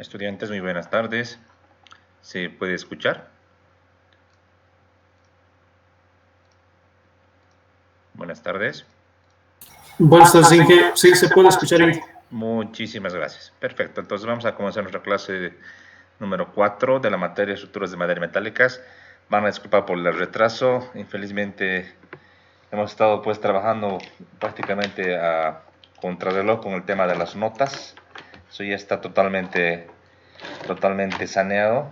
Estudiantes, muy buenas tardes. ¿Se puede escuchar? Buenas tardes. Buenas tardes, Inge. Sí, se puede escuchar, Inge. Muchísimas gracias. Perfecto. Entonces vamos a comenzar nuestra clase número 4 de la materia de estructuras de madera y metálicas. Van a disculpar por el retraso. Infelizmente hemos estado pues trabajando prácticamente a contrarreloj con el tema de las notas. Eso ya está totalmente saneado.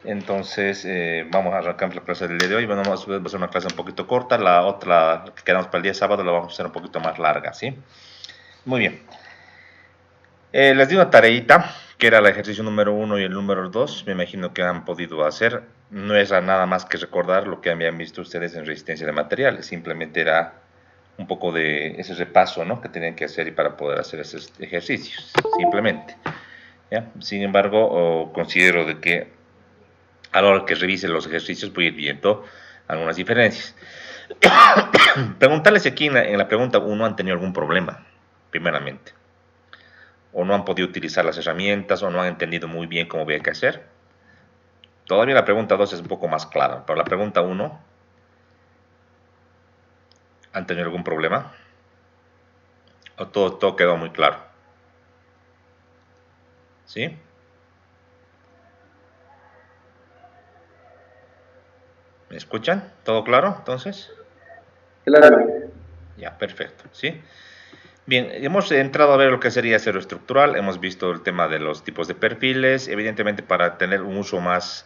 Entonces vamos a arrancar la clase del día de hoy. Bueno, vamos a hacer una clase un poquito corta. La otra que quedamos para el día sábado la vamos a hacer un poquito más larga, ¿sí? Muy bien. Les di una tareita, que era el ejercicio número 1 y el número 2. Me imagino que han podido hacer. No era nada más que recordar lo que habían visto ustedes en resistencia de materiales. Simplemente era un poco de ese repaso, ¿no?, que tenían que hacer para poder hacer esos ejercicios. Simplemente, ¿ya? Sin embargo, considero de que a la hora que revise los ejercicios voy a ir viendo algunas diferencias. Preguntarles si aquí en la pregunta 1 han tenido algún problema, primeramente. O no han podido utilizar las herramientas, o no han entendido muy bien cómo había que hacer. Todavía la pregunta 2 es un poco más clara, pero la pregunta 1, ¿han tenido algún problema? ¿O todo quedó muy claro? ¿Sí? ¿Me escuchan? ¿Todo claro, entonces? Claro. Ya, perfecto, ¿sí? Bien, hemos entrado a ver lo que sería acero estructural, hemos visto el tema de los tipos de perfiles, evidentemente para tener un uso más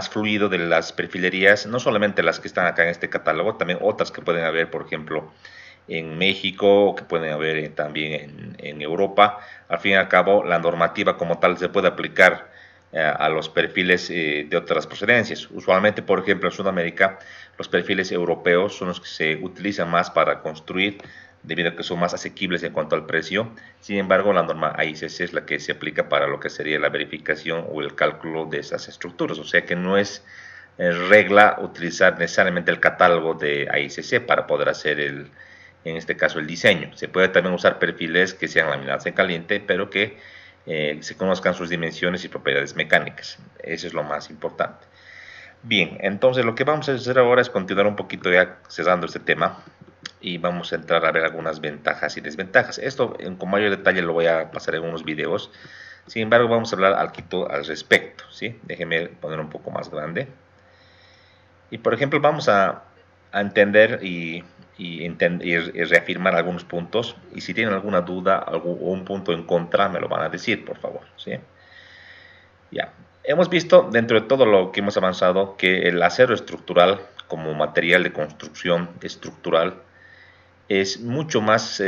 fluido de las perfilerías, no solamente las que están acá en este catálogo, también otras que pueden haber, por ejemplo, en México, o que pueden haber también en Europa. Al fin y al cabo, la normativa como tal se puede aplicar a los perfiles de otras procedencias. Usualmente, por ejemplo, en Sudamérica, los perfiles europeos son los que se utilizan más para construir, debido a que son más asequibles en cuanto al precio. Sin embargo, la norma AICC es la que se aplica para lo que sería la verificación o el cálculo de esas estructuras. O sea que no es regla utilizar necesariamente el catálogo de AICC para poder hacer en este caso el diseño. Se puede también usar perfiles que sean laminados en caliente, pero que se conozcan sus dimensiones y propiedades mecánicas. Eso es lo más importante. Bien, entonces lo que vamos a hacer ahora es continuar un poquito ya cerrando este tema y vamos a entrar a ver algunas ventajas y desventajas. Esto con mayor detalle lo voy a pasar en unos videos. Sin embargo, vamos a hablar al respecto, ¿sí? Déjenme poner un poco más grande. Y por ejemplo, vamos a entender y reafirmar algunos puntos. Y si tienen alguna duda o un punto en contra, me lo van a decir, por favor, ¿sí? Ya. Hemos visto dentro de todo lo que hemos avanzado que el acero estructural como material de construcción estructural es mucho más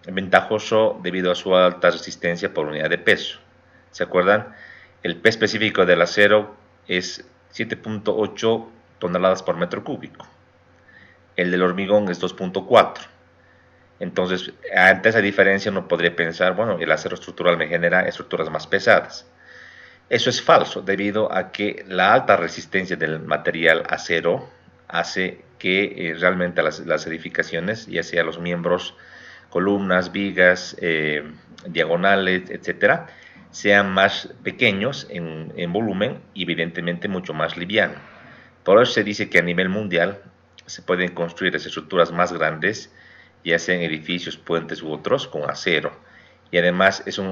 ventajoso debido a su alta resistencia por unidad de peso. ¿Se acuerdan? El P específico del acero es 7.8 toneladas por metro cúbico. El del hormigón es 2.4. Entonces, ante esa diferencia uno podría pensar, bueno, el acero estructural me genera estructuras más pesadas. Eso es falso, debido a que la alta resistencia del material acero hace que realmente las edificaciones, ya sea los miembros, columnas, vigas, diagonales, etcétera, sean más pequeños en volumen y evidentemente mucho más liviano. Por eso se dice que a nivel mundial se pueden construir estructuras más grandes, ya sean edificios, puentes u otros, con acero. Y además, desde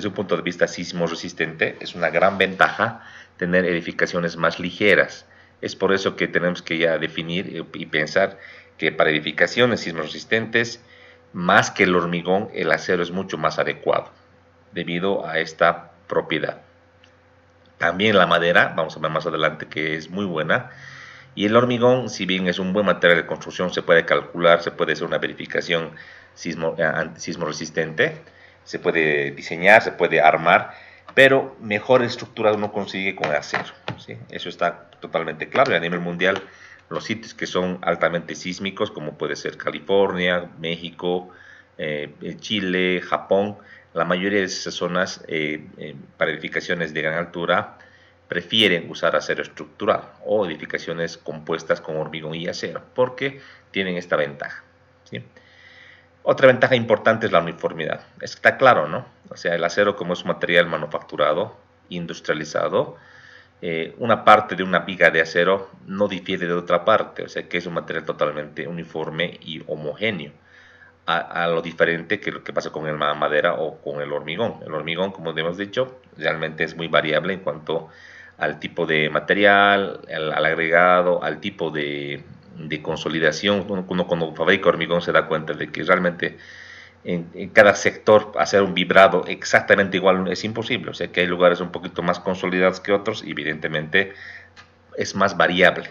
un punto de vista sismo resistente, es una gran ventaja tener edificaciones más ligeras. Es por eso que tenemos que ya definir y pensar que para edificaciones sismo resistentes, más que el hormigón, el acero es mucho más adecuado, debido a esta propiedad. También la madera, vamos a ver más adelante, que es muy buena. Y el hormigón, si bien es un buen material de construcción, se puede calcular, se puede hacer una verificación sismo resistente, se puede diseñar, se puede armar, pero mejor estructura uno consigue con acero, ¿sí? Eso está totalmente claro. Y a nivel mundial, los sitios que son altamente sísmicos, como puede ser California, México, Chile, Japón, la mayoría de esas zonas para edificaciones de gran altura prefieren usar acero estructural o edificaciones compuestas con hormigón y acero, porque tienen esta ventaja, ¿sí? Otra ventaja importante es la uniformidad. Está claro, ¿no? O sea, el acero como es un material manufacturado, industrializado, una parte de una viga de acero no difiere de otra parte, o sea que es un material totalmente uniforme y homogéneo, a lo diferente que lo que pasa con la madera o con el hormigón. El hormigón, como hemos dicho, realmente es muy variable en cuanto al tipo de material, al agregado, al tipo de consolidación. Uno cuando fabrica hormigón se da cuenta de que realmente en cada sector hacer un vibrado exactamente igual es imposible, o sea que hay lugares un poquito más consolidados que otros y evidentemente es más variable.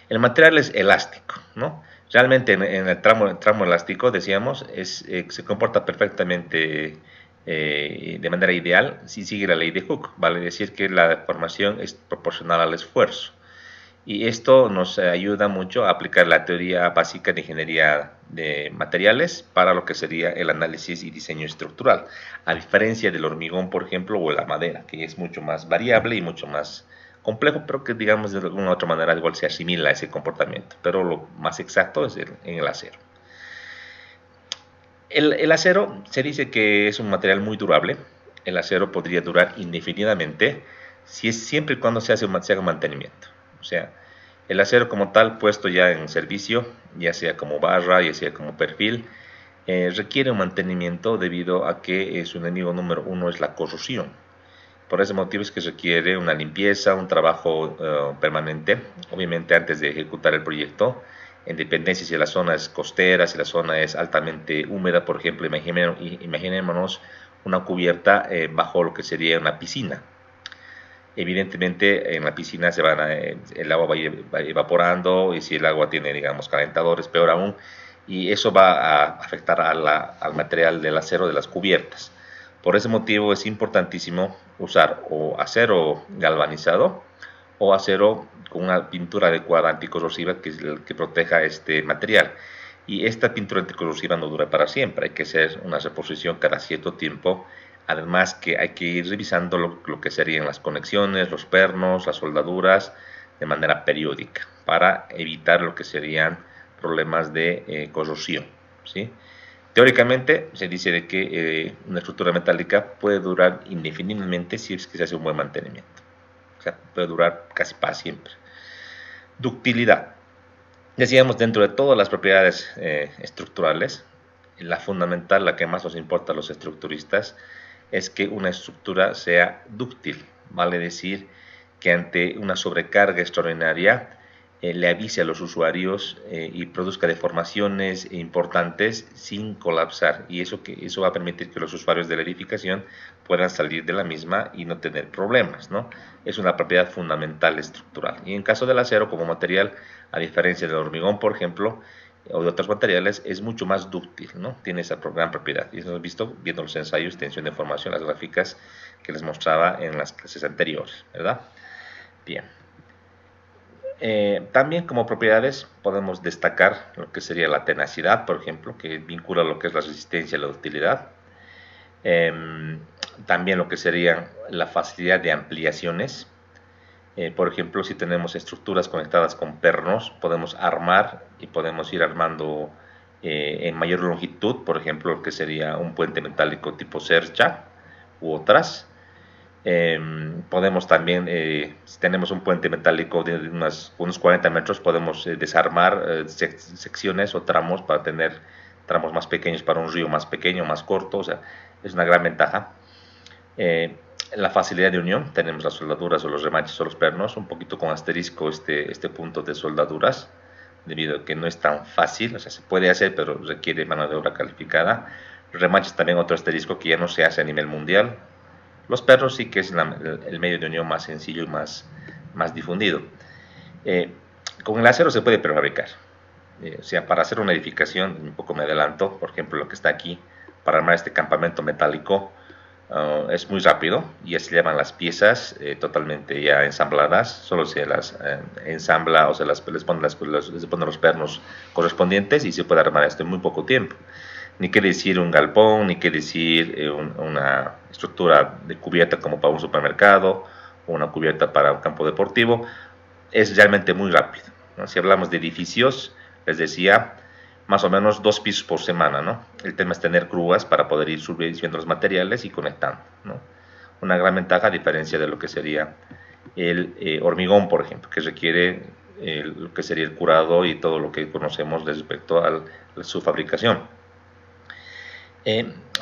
El material es elástico, ¿no? Realmente en el tramo elástico, decíamos, se comporta perfectamente de manera ideal si sigue la ley de Hooke, vale decir que la deformación es proporcional al esfuerzo. Y esto nos ayuda mucho a aplicar la teoría básica de ingeniería de materiales para lo que sería el análisis y diseño estructural, a diferencia del hormigón, por ejemplo, o la madera, que es mucho más variable y mucho más complejo, pero que digamos de alguna u otra manera igual se asimila a ese comportamiento, pero lo más exacto es en el acero. El acero se dice que es un material muy durable. El acero podría durar indefinidamente siempre y cuando se haga mantenimiento. O sea, el acero como tal, puesto ya en servicio, ya sea como barra, ya sea como perfil, requiere un mantenimiento debido a que su enemigo número uno es la corrosión. Por ese motivo es que requiere una limpieza, un trabajo permanente, obviamente antes de ejecutar el proyecto, en dependencia si la zona es costera, si la zona es altamente húmeda, por ejemplo, imaginémonos una cubierta bajo lo que sería una piscina. Evidentemente en la piscina el agua va evaporando y si el agua tiene, digamos, calentadores, peor aún, y eso va a afectar al material del acero de las cubiertas. Por ese motivo es importantísimo usar o acero galvanizado o acero con una pintura adecuada anticorrosiva que proteja este material. Y esta pintura anticorrosiva no dura para siempre, hay que hacer una reposición cada cierto tiempo. Además que hay que ir revisando lo que serían las conexiones, los pernos, las soldaduras de manera periódica para evitar lo que serían problemas de corrosión, ¿sí? Teóricamente se dice de que una estructura metálica puede durar indefinidamente si es que se hace un buen mantenimiento. O sea, puede durar casi para siempre. Ductilidad. Decíamos, dentro de todas las propiedades estructurales, la fundamental, la que más nos importa a los estructuristas, es que una estructura sea dúctil, vale decir que ante una sobrecarga extraordinaria le avise a los usuarios y produzca deformaciones importantes sin colapsar, y eso va a permitir que los usuarios de la edificación puedan salir de la misma y no tener problemas, ¿no? Es una propiedad fundamental estructural. Y en caso del acero como material, a diferencia del hormigón, por ejemplo, o de otros materiales, es mucho más dúctil, ¿no? Tiene esa gran propiedad. Y eso hemos visto viendo los ensayos, tensión de formación, las gráficas que les mostraba en las clases anteriores, ¿verdad? Bien. También como propiedades podemos destacar lo que sería la tenacidad, por ejemplo, que vincula lo que es la resistencia y la ductilidad. También lo que sería la facilidad de ampliaciones. Por ejemplo, si tenemos estructuras conectadas con pernos, podemos armar y podemos ir armando en mayor longitud, por ejemplo, lo que sería un puente metálico tipo cercha u otras. Podemos también, si tenemos un puente metálico de unos 40 metros, podemos desarmar secciones o tramos para tener tramos más pequeños para un río más pequeño, más corto, o sea, es una gran ventaja. La facilidad de unión, tenemos las soldaduras o los remaches o los pernos, un poquito con asterisco este punto de soldaduras, debido a que no es tan fácil, o sea, se puede hacer, pero requiere mano de obra calificada. Los remaches también otro asterisco que ya no se hace a nivel mundial. Los perros sí que es el medio de unión más sencillo y más difundido. Con el acero se puede prefabricar. O sea, para hacer una edificación, un poco me adelanto, por ejemplo, lo que está aquí, para armar este campamento metálico, es muy rápido, ya se llevan las piezas totalmente ya ensambladas, solo se las ensambla o les ponen los pernos correspondientes y se puede armar esto en muy poco tiempo. Ni qué decir un galpón, ni qué decir una estructura de cubierta como para un supermercado o una cubierta para un campo deportivo. Es realmente muy rápido, ¿no? Si hablamos de edificios, les decía, más o menos 2 pisos por semana, ¿no? El tema es tener grúas para poder ir subiendo los materiales y conectando, ¿no? Una gran ventaja a diferencia de lo que sería el hormigón, por ejemplo, que requiere lo que sería el curado y todo lo que conocemos respecto a su fabricación.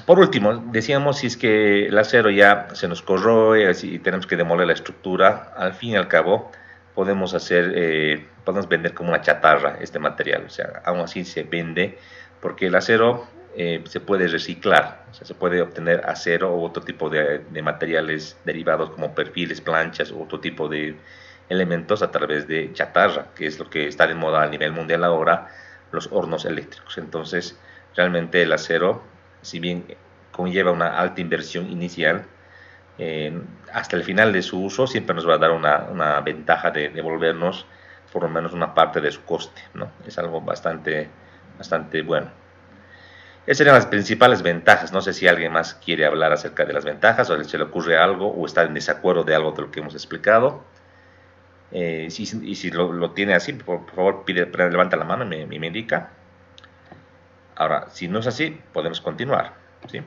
Por último, decíamos, si es que el acero ya se nos corroe y tenemos que demoler la estructura, al fin y al cabo podemos podemos vender como una chatarra este material, o sea, aún así se vende porque el acero se puede reciclar, o sea, se puede obtener acero u otro tipo de materiales derivados como perfiles, planchas u otro tipo de elementos a través de chatarra, que es lo que está de moda a nivel mundial ahora, los hornos eléctricos. Entonces, realmente el acero, si bien conlleva una alta inversión inicial, hasta el final de su uso siempre nos va a dar una ventaja de devolvernos por lo menos una parte de su coste, ¿no? Es algo bastante bueno. Esas serían las principales ventajas. No sé si alguien más quiere hablar acerca de las ventajas o se le ocurre algo o está en desacuerdo de algo de lo que hemos explicado. Y si lo tiene así, por favor, levanta la mano y me indica. Ahora, si no es así, podemos continuar, ¿sí?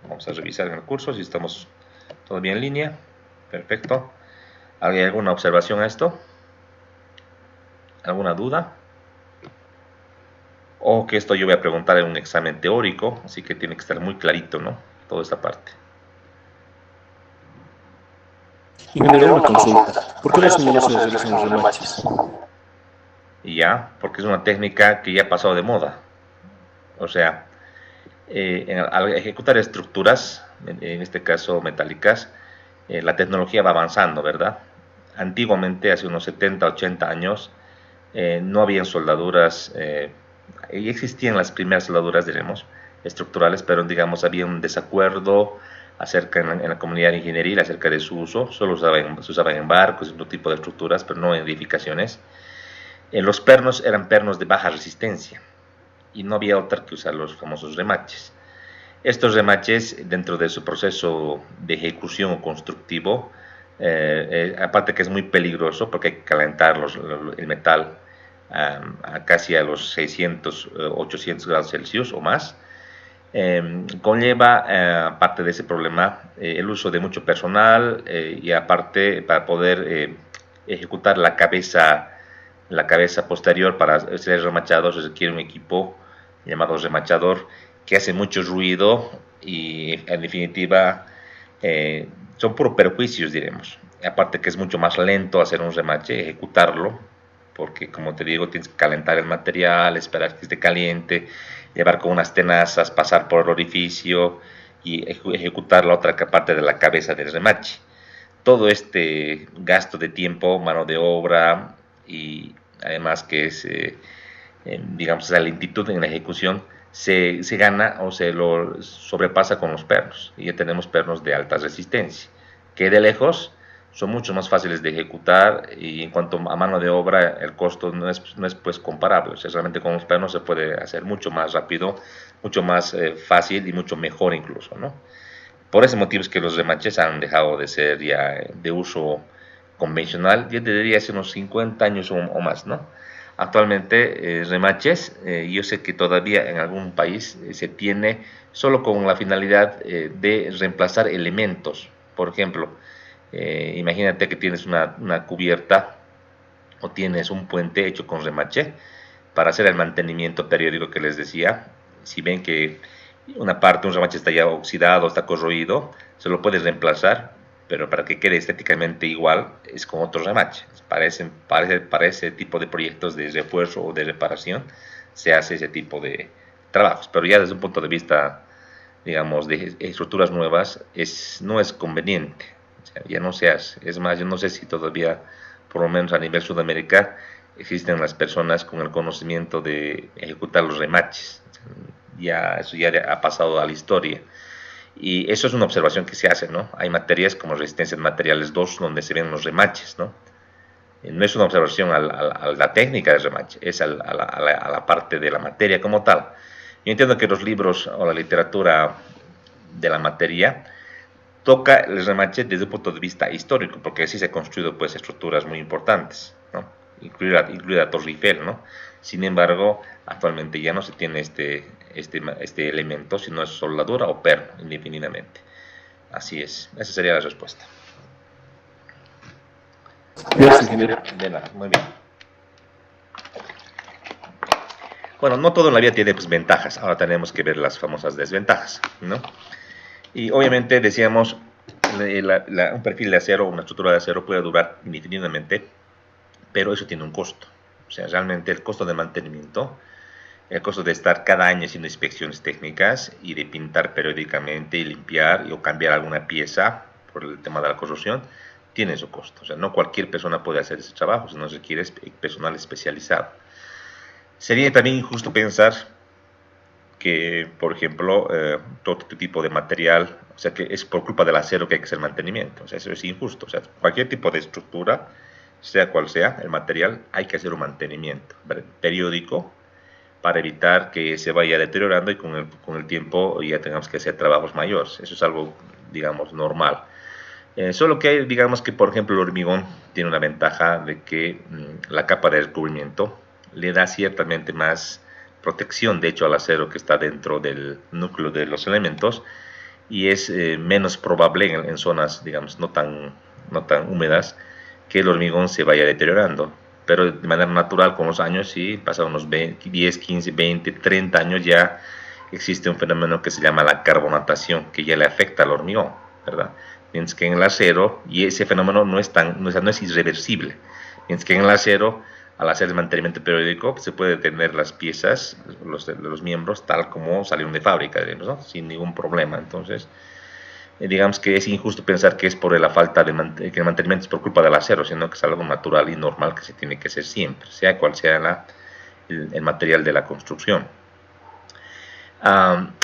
Vamos a revisar en el curso si estamos todavía en línea. Perfecto. ¿Hay alguna observación a esto? ¿Alguna duda? O que esto yo voy a preguntar en un examen teórico, así que tiene que estar muy clarito, ¿no? Toda esta parte. Ingeniero, una consulta. ¿Por qué los ingenieros se realizan los remaches? Y ya, porque es una técnica que ya ha pasado de moda. O sea, al ejecutar estructuras, en este caso metálicas, la tecnología va avanzando, ¿verdad? Antiguamente, hace unos 70, 80 años, no habían soldaduras, y existían las primeras soldaduras, diremos, estructurales, pero digamos había un desacuerdo acerca en la comunidad ingenieril acerca de su uso, solo se usaban en barcos, en otro tipo de estructuras, pero no en edificaciones. Los pernos eran pernos de baja resistencia y no había otra que usar los famosos remaches. Estos remaches, dentro de su proceso de ejecución o constructivo, aparte que es muy peligroso porque hay que calentar el metal casi a los 600, 800 grados Celsius o más, conlleva, aparte de ese problema, el uso de mucho personal y aparte para poder ejecutar la cabeza posterior para ser remachado se requiere un equipo llamado remachador que hace mucho ruido y en definitiva son puros perjuicios, diremos. Aparte que es mucho más lento hacer un remache, ejecutarlo, porque como te digo tienes que calentar el material, esperar que esté caliente, llevar con unas tenazas, pasar por el orificio y ejecutar la otra parte de la cabeza del remache. Todo este gasto de tiempo, mano de obra y además que es, digamos, la lentitud en la ejecución se gana o se lo sobrepasa con los pernos. Y ya tenemos pernos de alta resistencia, que de lejos son mucho más fáciles de ejecutar y en cuanto a mano de obra el costo no es pues comparable. O sea, realmente con los pernos se puede hacer mucho más rápido, mucho más fácil y mucho mejor incluso, ¿no? Por ese motivo es que los remaches han dejado de ser ya de uso convencional, yo te diría hace unos 50 años o más, ¿no? Actualmente remaches, yo sé que todavía en algún país se tiene solo con la finalidad de reemplazar elementos. Por ejemplo, imagínate que tienes una cubierta o tienes un puente hecho con remache para hacer el mantenimiento periódico que les decía. Si ven que una parte, un remache está ya oxidado, está corroído, se lo puedes reemplazar, pero para que quede estéticamente igual es con otro remache. Para ese tipo de proyectos de refuerzo o de reparación se hace ese tipo de trabajos, pero ya desde un punto de vista, digamos, de estructuras nuevas, no es conveniente. O sea, ya no se hace. Es más, yo no sé si todavía, por lo menos a nivel Sudamérica, existen las personas con el conocimiento de ejecutar los remaches. Eso ya ha pasado a la historia. Y eso es una observación que se hace, ¿no? Hay materias como resistencia en materiales 2 donde se ven los remaches, ¿no? No es una observación a la técnica del remache, es a la parte de la materia como tal. Yo entiendo que los libros o la literatura de la materia toca el remache desde un punto de vista histórico, porque así se han construido pues estructuras muy importantes, ¿no? incluida Torre Eiffel, ¿no? Sin embargo, actualmente ya no se tiene este elemento, sino es soldadura o perno, indefinidamente. Así es, esa sería la respuesta. Gracias, ingeniero. De nada, muy bien. Bueno, no todo en la vida tiene pues, ventajas, ahora tenemos que ver las famosas desventajas, ¿no? Y obviamente decíamos, un perfil de acero, una estructura de acero puede durar indefinidamente, pero eso tiene un costo. O sea, realmente el costo de mantenimiento, el costo de estar cada año haciendo inspecciones técnicas y de pintar periódicamente y limpiar o cambiar alguna pieza por el tema de la corrosión, tiene su costo. O sea, no cualquier persona puede hacer ese trabajo, sino requiere personal especializado. Sería también injusto pensar que, por ejemplo, todo este tipo de material, o sea, que es por culpa del acero que hay que hacer mantenimiento. O sea, eso es injusto. O sea, cualquier tipo de estructura, sea cual sea el material, hay que hacer un mantenimiento periódico para evitar que se vaya deteriorando y con el tiempo ya tengamos que hacer trabajos mayores. Eso es algo, digamos, normal. Solo que hay, digamos que, por ejemplo, el hormigón tiene una ventaja de que la capa de recubrimiento le da ciertamente más protección, de hecho, al acero que está dentro del núcleo de los elementos y es menos probable en zonas, digamos, no tan húmedas que el hormigón se vaya deteriorando. Pero de manera natural, con los años, sí, pasan unos 10, 15, 20, 30 años, ya existe un fenómeno que se llama la carbonatación, que ya le afecta al hormigón, ¿verdad? Mientras que en el acero, y ese fenómeno no es irreversible, mientras que en el acero, al hacer el mantenimiento periódico, se puede tener las piezas, los miembros, tal como salieron de fábrica, digamos, ¿no? Sin ningún problema. Entonces, digamos que es injusto pensar que es por la falta de que el mantenimiento es por culpa del acero, sino que es algo natural y normal que se tiene que hacer siempre, sea cual sea el material de la construcción.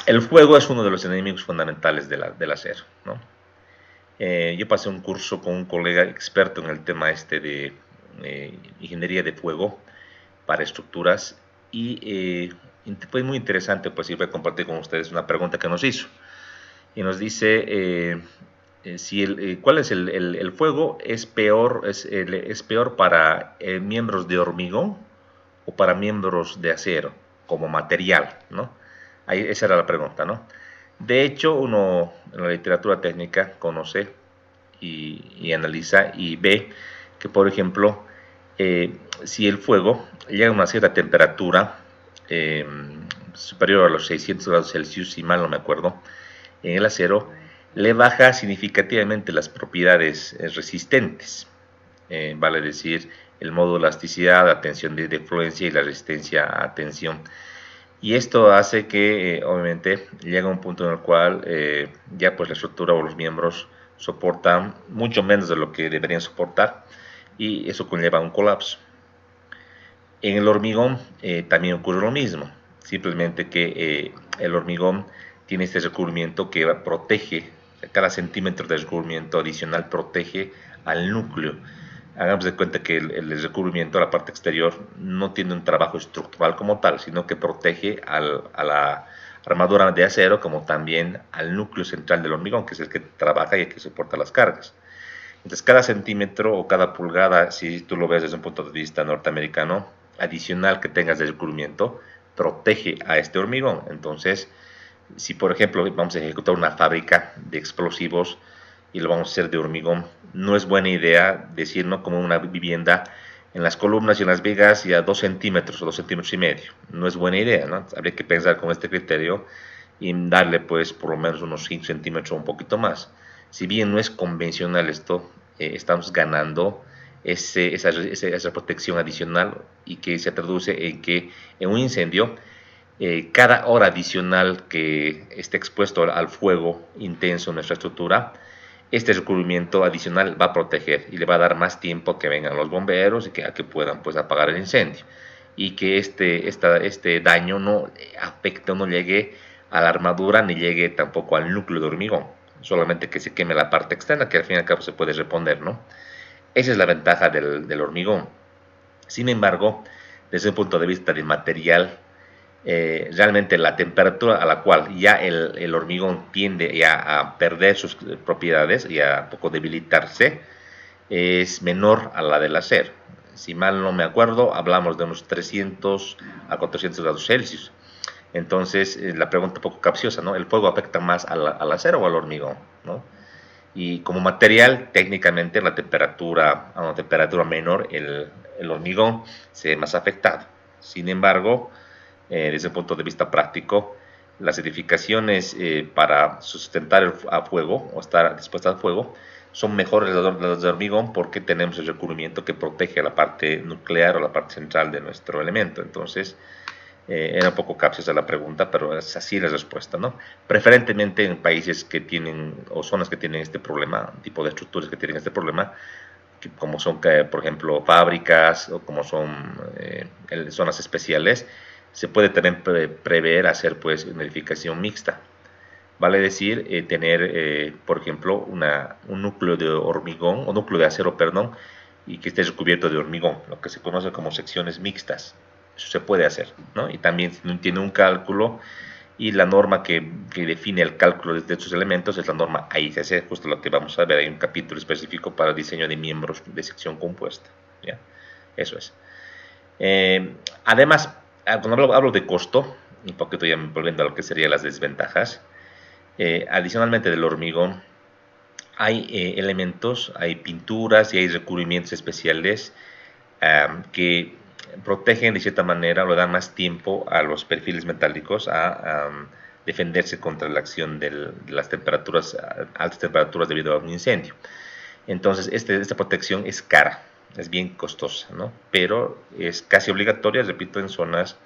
El fuego es uno de los enemigos fundamentales del acero, ¿no? Yo pasé un curso con un colega experto en el tema de ingeniería de fuego para estructuras y fue muy interesante, pues, y voy a compartir con ustedes una pregunta que nos hizo. Y nos dice cuál es el fuego es peor para miembros de hormigón o para miembros de acero como material, ¿no? Esa era la pregunta, ¿no? De hecho, uno en la literatura técnica conoce y analiza y ve que, por ejemplo, si el fuego llega a una cierta temperatura superior a los 600 grados Celsius, si mal no me acuerdo, en el acero le baja significativamente las propiedades resistentes, vale decir, el módulo de elasticidad, la tensión de fluencia y la resistencia a tensión. Y esto hace que, obviamente, llega a un punto en el cual ya pues la estructura o los miembros soportan mucho menos de lo que deberían soportar y eso conlleva un colapso. En el hormigón también ocurre lo mismo, simplemente que el hormigón tiene este recubrimiento que protege, cada centímetro de recubrimiento adicional protege al núcleo. Hagamos de cuenta que el recubrimiento, la parte exterior, no tiene un trabajo estructural como tal, sino que protege a la armadura de acero como también al núcleo central del hormigón, que es el que trabaja y el que soporta las cargas. Entonces, cada centímetro o cada pulgada, si tú lo ves desde un punto de vista norteamericano, adicional que tengas de recubrimiento, protege a este hormigón. Entonces, si por ejemplo vamos a ejecutar una fábrica de explosivos y lo vamos a hacer de hormigón, no es buena idea decirlo como una vivienda en las columnas y en las vigas y a 2 centímetros o 2 centímetros y medio. No es buena idea, ¿no? Habría que pensar con este criterio y darle pues por lo menos unos 5 centímetros o un poquito más. Si bien no es convencional esto, estamos ganando esa protección adicional y que se traduce en que en un incendio cada hora adicional que esté expuesto al fuego intenso en nuestra estructura, este recubrimiento adicional va a proteger y le va a dar más tiempo que vengan los bomberos y que puedan pues apagar el incendio y que este daño no afecte o no llegue a la armadura ni llegue tampoco al núcleo de hormigón, solamente que se queme la parte externa que al fin y al cabo se puede reponer, ¿no? Esa es la ventaja del hormigón. Sin embargo, desde un punto de vista del material, realmente la temperatura a la cual ya el hormigón tiende ya a perder sus propiedades y a poco debilitarse es menor a la del acero. si mal no me acuerdo, hablamos de unos 300 a 400 grados Celsius. Entonces, la pregunta un poco capciosa, ¿no? ¿El fuego afecta más al acero o al hormigón? ¿No? Y como material, técnicamente, a una temperatura menor, el hormigón se ve más afectado. Sin embargo, desde el punto de vista práctico, las edificaciones para sustentar a fuego o estar dispuestas al fuego son mejores las de hormigón porque tenemos el recubrimiento que protege a la parte nuclear o la parte central de nuestro elemento. Entonces, era un poco capciosa la pregunta, pero es así la respuesta, ¿no? Preferentemente en países que tienen, o zonas que tienen este problema, tipo de estructuras que tienen este problema, como son, por ejemplo, fábricas o como son zonas especiales, se puede también prever hacer pues una edificación mixta. Vale decir, tener, por ejemplo, un núcleo de hormigón, o núcleo de acero, perdón, y que esté recubierto de hormigón, lo que se conoce como secciones mixtas. Eso se puede hacer, ¿no? Y también tiene un cálculo, y la norma que define el cálculo de estos elementos es la norma AICC, justo lo que vamos a ver. Hay un capítulo específico para el diseño de miembros de sección compuesta. ¿Ya? Eso es. Además, cuando hablo de costo, un poquito ya volviendo a lo que serían las desventajas, adicionalmente del hormigón, hay elementos, hay pinturas y hay recubrimientos especiales que protegen de cierta manera o le dan más tiempo a los perfiles metálicos a defenderse contra la acción de las temperaturas, altas temperaturas debido a un incendio. Entonces, esta protección es cara, es bien costosa, ¿no? Pero es casi obligatoria, repito, en zonas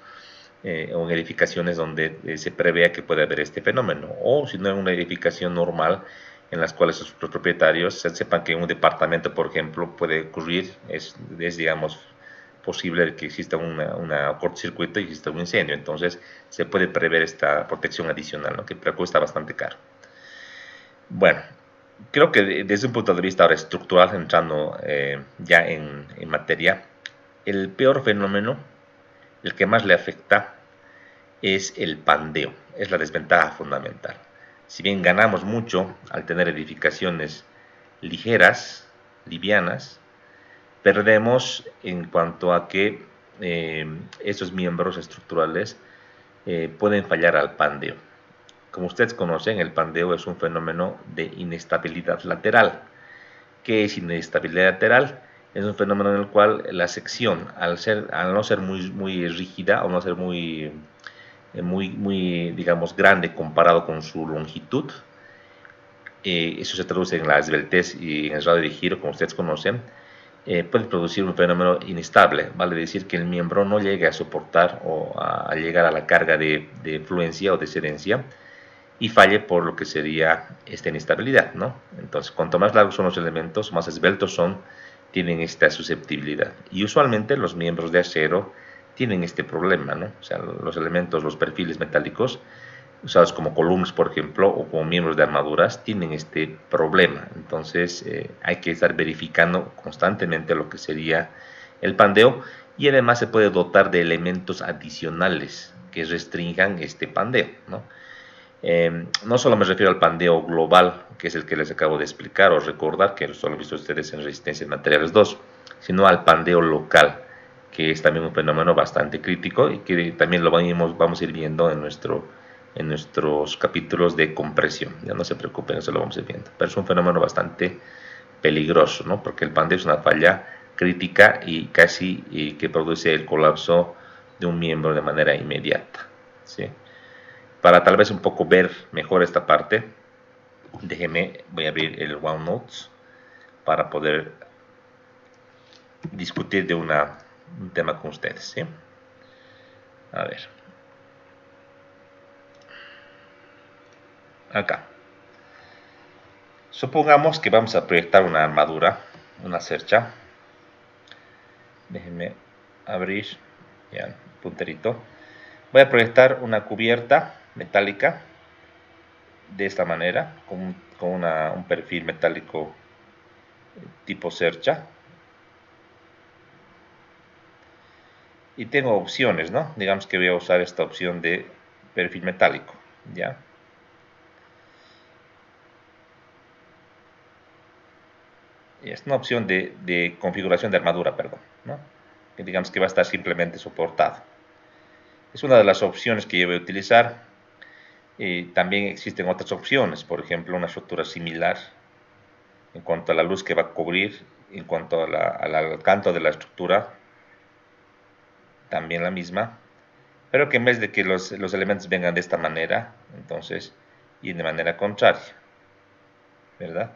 o en edificaciones donde se prevea que puede haber este fenómeno, o si no en una edificación normal en las cuales los propietarios sepan que en un departamento, por ejemplo, puede ocurrir, digamos, posible que exista una cortocircuito y exista un incendio. Entonces, se puede prever esta protección adicional, ¿no? Que cuesta bastante caro. Bueno, creo que desde un punto de vista ahora estructural, entrando ya en materia, el peor fenómeno, el que más le afecta, es el pandeo, es la desventaja fundamental. Si bien ganamos mucho al tener edificaciones ligeras, livianas, perdemos en cuanto a que esos miembros estructurales pueden fallar al pandeo. Como ustedes conocen, el pandeo es un fenómeno de inestabilidad lateral. ¿Qué es inestabilidad lateral? Es un fenómeno en el cual la sección, al no ser muy rígida o no ser muy, digamos, grande comparado con su longitud, eso se traduce en la esbeltez y en el radio de giro, como ustedes conocen, puede producir un fenómeno inestable, vale decir que el miembro no llegue a soportar o a llegar a la carga de fluencia o de excedencia y falle por lo que sería esta inestabilidad, ¿no? Entonces, cuanto más largos son los elementos, más esbeltos son, tienen esta susceptibilidad. Y usualmente los miembros de acero tienen este problema, ¿no? O sea, los elementos, los perfiles metálicos usados como columnas, por ejemplo, o como miembros de armaduras, tienen este problema. Entonces, hay que estar verificando constantemente lo que sería el pandeo, y además se puede dotar de elementos adicionales que restrinjan este pandeo, ¿no? No solo me refiero al pandeo global, que es el que les acabo de explicar o recordar, que lo han visto ustedes en Resistencia en Materiales 2, sino al pandeo local, que es también un fenómeno bastante crítico y que también lo vamos a ir viendo en nuestros capítulos de compresión. Ya no se preocupen, eso lo vamos a ir viendo. Pero es un fenómeno bastante peligroso, ¿no? Porque el pandeo es una falla crítica y casi que produce el colapso de un miembro de manera inmediata, ¿sí? Para tal vez un poco ver mejor esta parte, voy a abrir el OneNote para poder discutir de un tema con ustedes, ¿sí? A ver. Acá. Supongamos que vamos a proyectar una armadura, una cercha. Déjenme abrir ya el punterito. Voy a proyectar una cubierta metálica de esta manera, con un perfil metálico tipo cercha. Y tengo opciones, ¿no? Digamos que voy a usar esta opción de perfil metálico, ¿ya? Es una opción de configuración de armadura, perdón, ¿no? Que digamos que va a estar simplemente soportado. Es una de las opciones que yo voy a utilizar. También existen otras opciones, por ejemplo, una estructura similar en cuanto a la luz que va a cubrir, en cuanto al canto de la estructura, también la misma, pero que en vez de que los elementos vengan de esta manera, entonces, y de manera contraria, ¿verdad?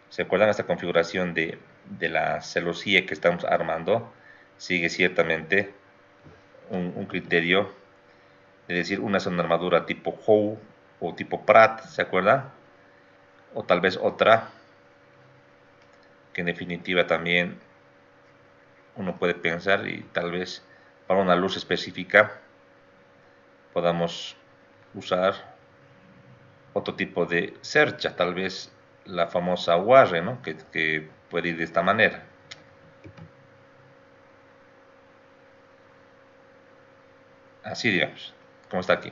¿Se acuerdan? Esta configuración de la celosía que estamos armando sigue ciertamente un criterio de decir una es una armadura tipo Howe o tipo Pratt, ¿se acuerdan? O tal vez otra que en definitiva también uno puede pensar y tal vez para una luz específica podamos usar otro tipo de cercha, tal vez la famosa Warre, ¿no? que puede ir de esta manera. Así digamos, como está aquí.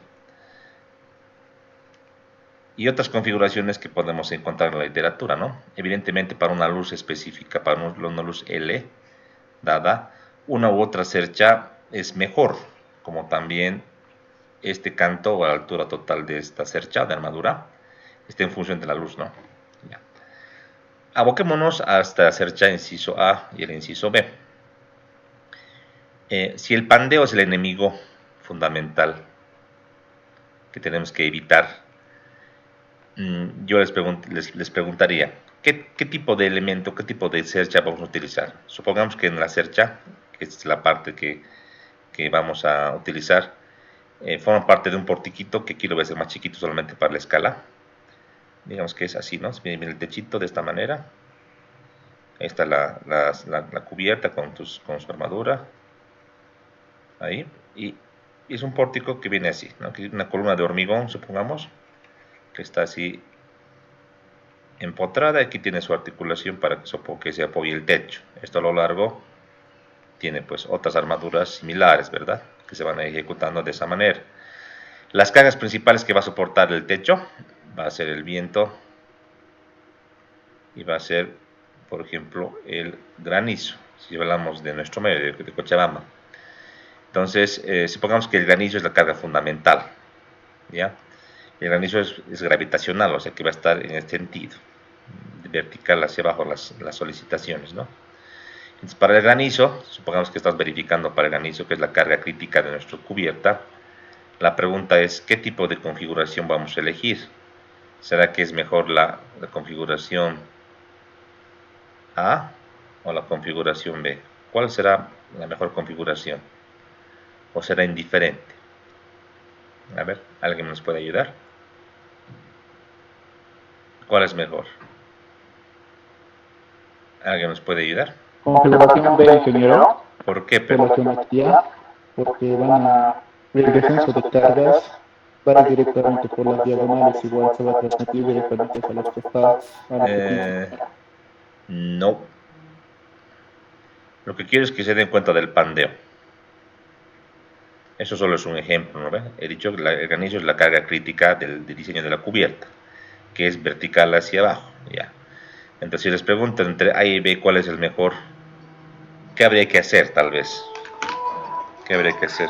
Y otras configuraciones que podemos encontrar en la literatura, ¿no? Evidentemente para una luz específica, para una luz L dada, una u otra cercha es mejor, como también este canto o la altura total de esta cercha de armadura está en función de la luz, ¿no? Ya. Aboquémonos a esta cercha inciso A y el inciso B. Si el pandeo es el enemigo fundamental que tenemos que evitar, yo les preguntaría, ¿qué tipo de elemento, qué tipo de cercha vamos a utilizar? Supongamos que en la cercha, que es la parte que vamos a utilizar, forma parte de un portiquito, que aquí lo voy a hacer más chiquito solamente para la escala. Digamos que es así, ¿no? Miren el techito de esta manera. Ahí está la cubierta con su armadura. Ahí. Y es un pórtico que viene así, ¿no? Aquí una columna de hormigón, supongamos, que está así empotrada. Aquí tiene su articulación para que se apoye el techo. Esto a lo largo tiene pues otras armaduras similares, ¿verdad? Que se van a ir ejecutando de esa manera. Las cargas principales que va a soportar el techo va a ser el viento y va a ser, por ejemplo, el granizo, si hablamos de nuestro medio, de Cochabamba. Entonces, supongamos que el granizo es la carga fundamental, ¿ya? El granizo es gravitacional, o sea que va a estar en este sentido, vertical hacia abajo las solicitaciones, ¿no? Entonces, para el granizo, supongamos que estás verificando para el granizo, que es la carga crítica de nuestra cubierta, la pregunta es, ¿qué tipo de configuración vamos a elegir? ¿Será que es mejor la configuración A o la configuración B? ¿Cuál será la mejor configuración? ¿O será indiferente? A ver, ¿alguien nos puede ayudar? ¿Cuál es mejor? ¿Alguien nos puede ayudar? Configuración B, ingeniero, ¿Por qué, por pero? la geometría, porque el descenso de cargas va directamente por las diagonales, igual se va a transmitir directamente a los costados, a la pupila. No. Lo que quiero es que se den cuenta del pandeo. Eso solo es un ejemplo, ¿no ve? He dicho que el granizo es la carga crítica del diseño de la cubierta, que es vertical hacia abajo, ya. Entonces, si les pregunto entre A y B cuál es el mejor, ¿qué habría que hacer tal vez? ¿Qué habría que hacer?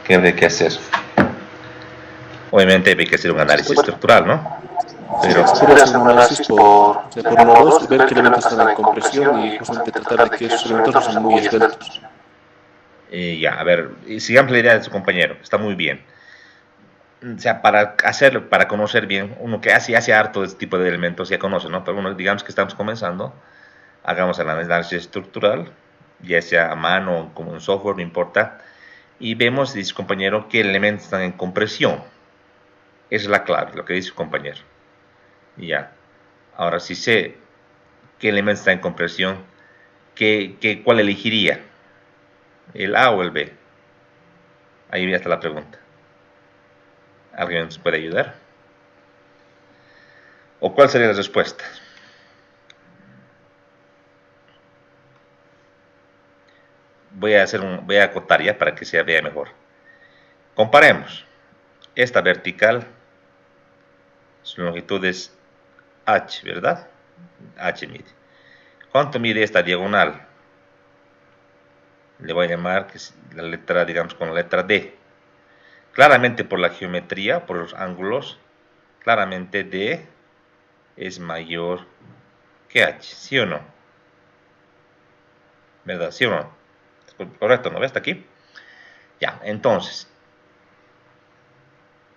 ¿Qué habría que hacer? Obviamente hay que hacer un análisis estructural, ¿no? Pero, Se puede hacer un análisis por nodos, ver qué elementos están en compresión y justamente tratar de que esos elementos no sean muy esbeltos. ya, a ver, sigamos la idea de su compañero, está muy bien. O sea, para hacerlo, para conocer bien, uno que hace harto de este tipo de elementos ya conoce, ¿no? Pero uno, digamos que estamos comenzando, hagamos el análisis estructural, ya sea a mano o como en software, no importa, y vemos, dice su compañero, qué elementos están en compresión. Esa es la clave, lo que dice su compañero. Y ya. Ahora, si sé qué elemento está en compresión, ¿cuál elegiría? ¿El A o el B? Ahí está la pregunta. ¿Alguien nos puede ayudar? ¿O cuál sería la respuesta? Voy a acotar ya para que se vea mejor. Comparemos esta vertical Su longitud es H, ¿verdad? H mide. ¿Cuánto mide esta diagonal? Le voy a llamar que es la letra, digamos, con la letra D. Claramente por la geometría, por los ángulos, claramente D es mayor que H, ¿sí o no? ¿Verdad? ¿Sí o no? Correcto, ¿no? ¿Ves aquí? Ya, entonces,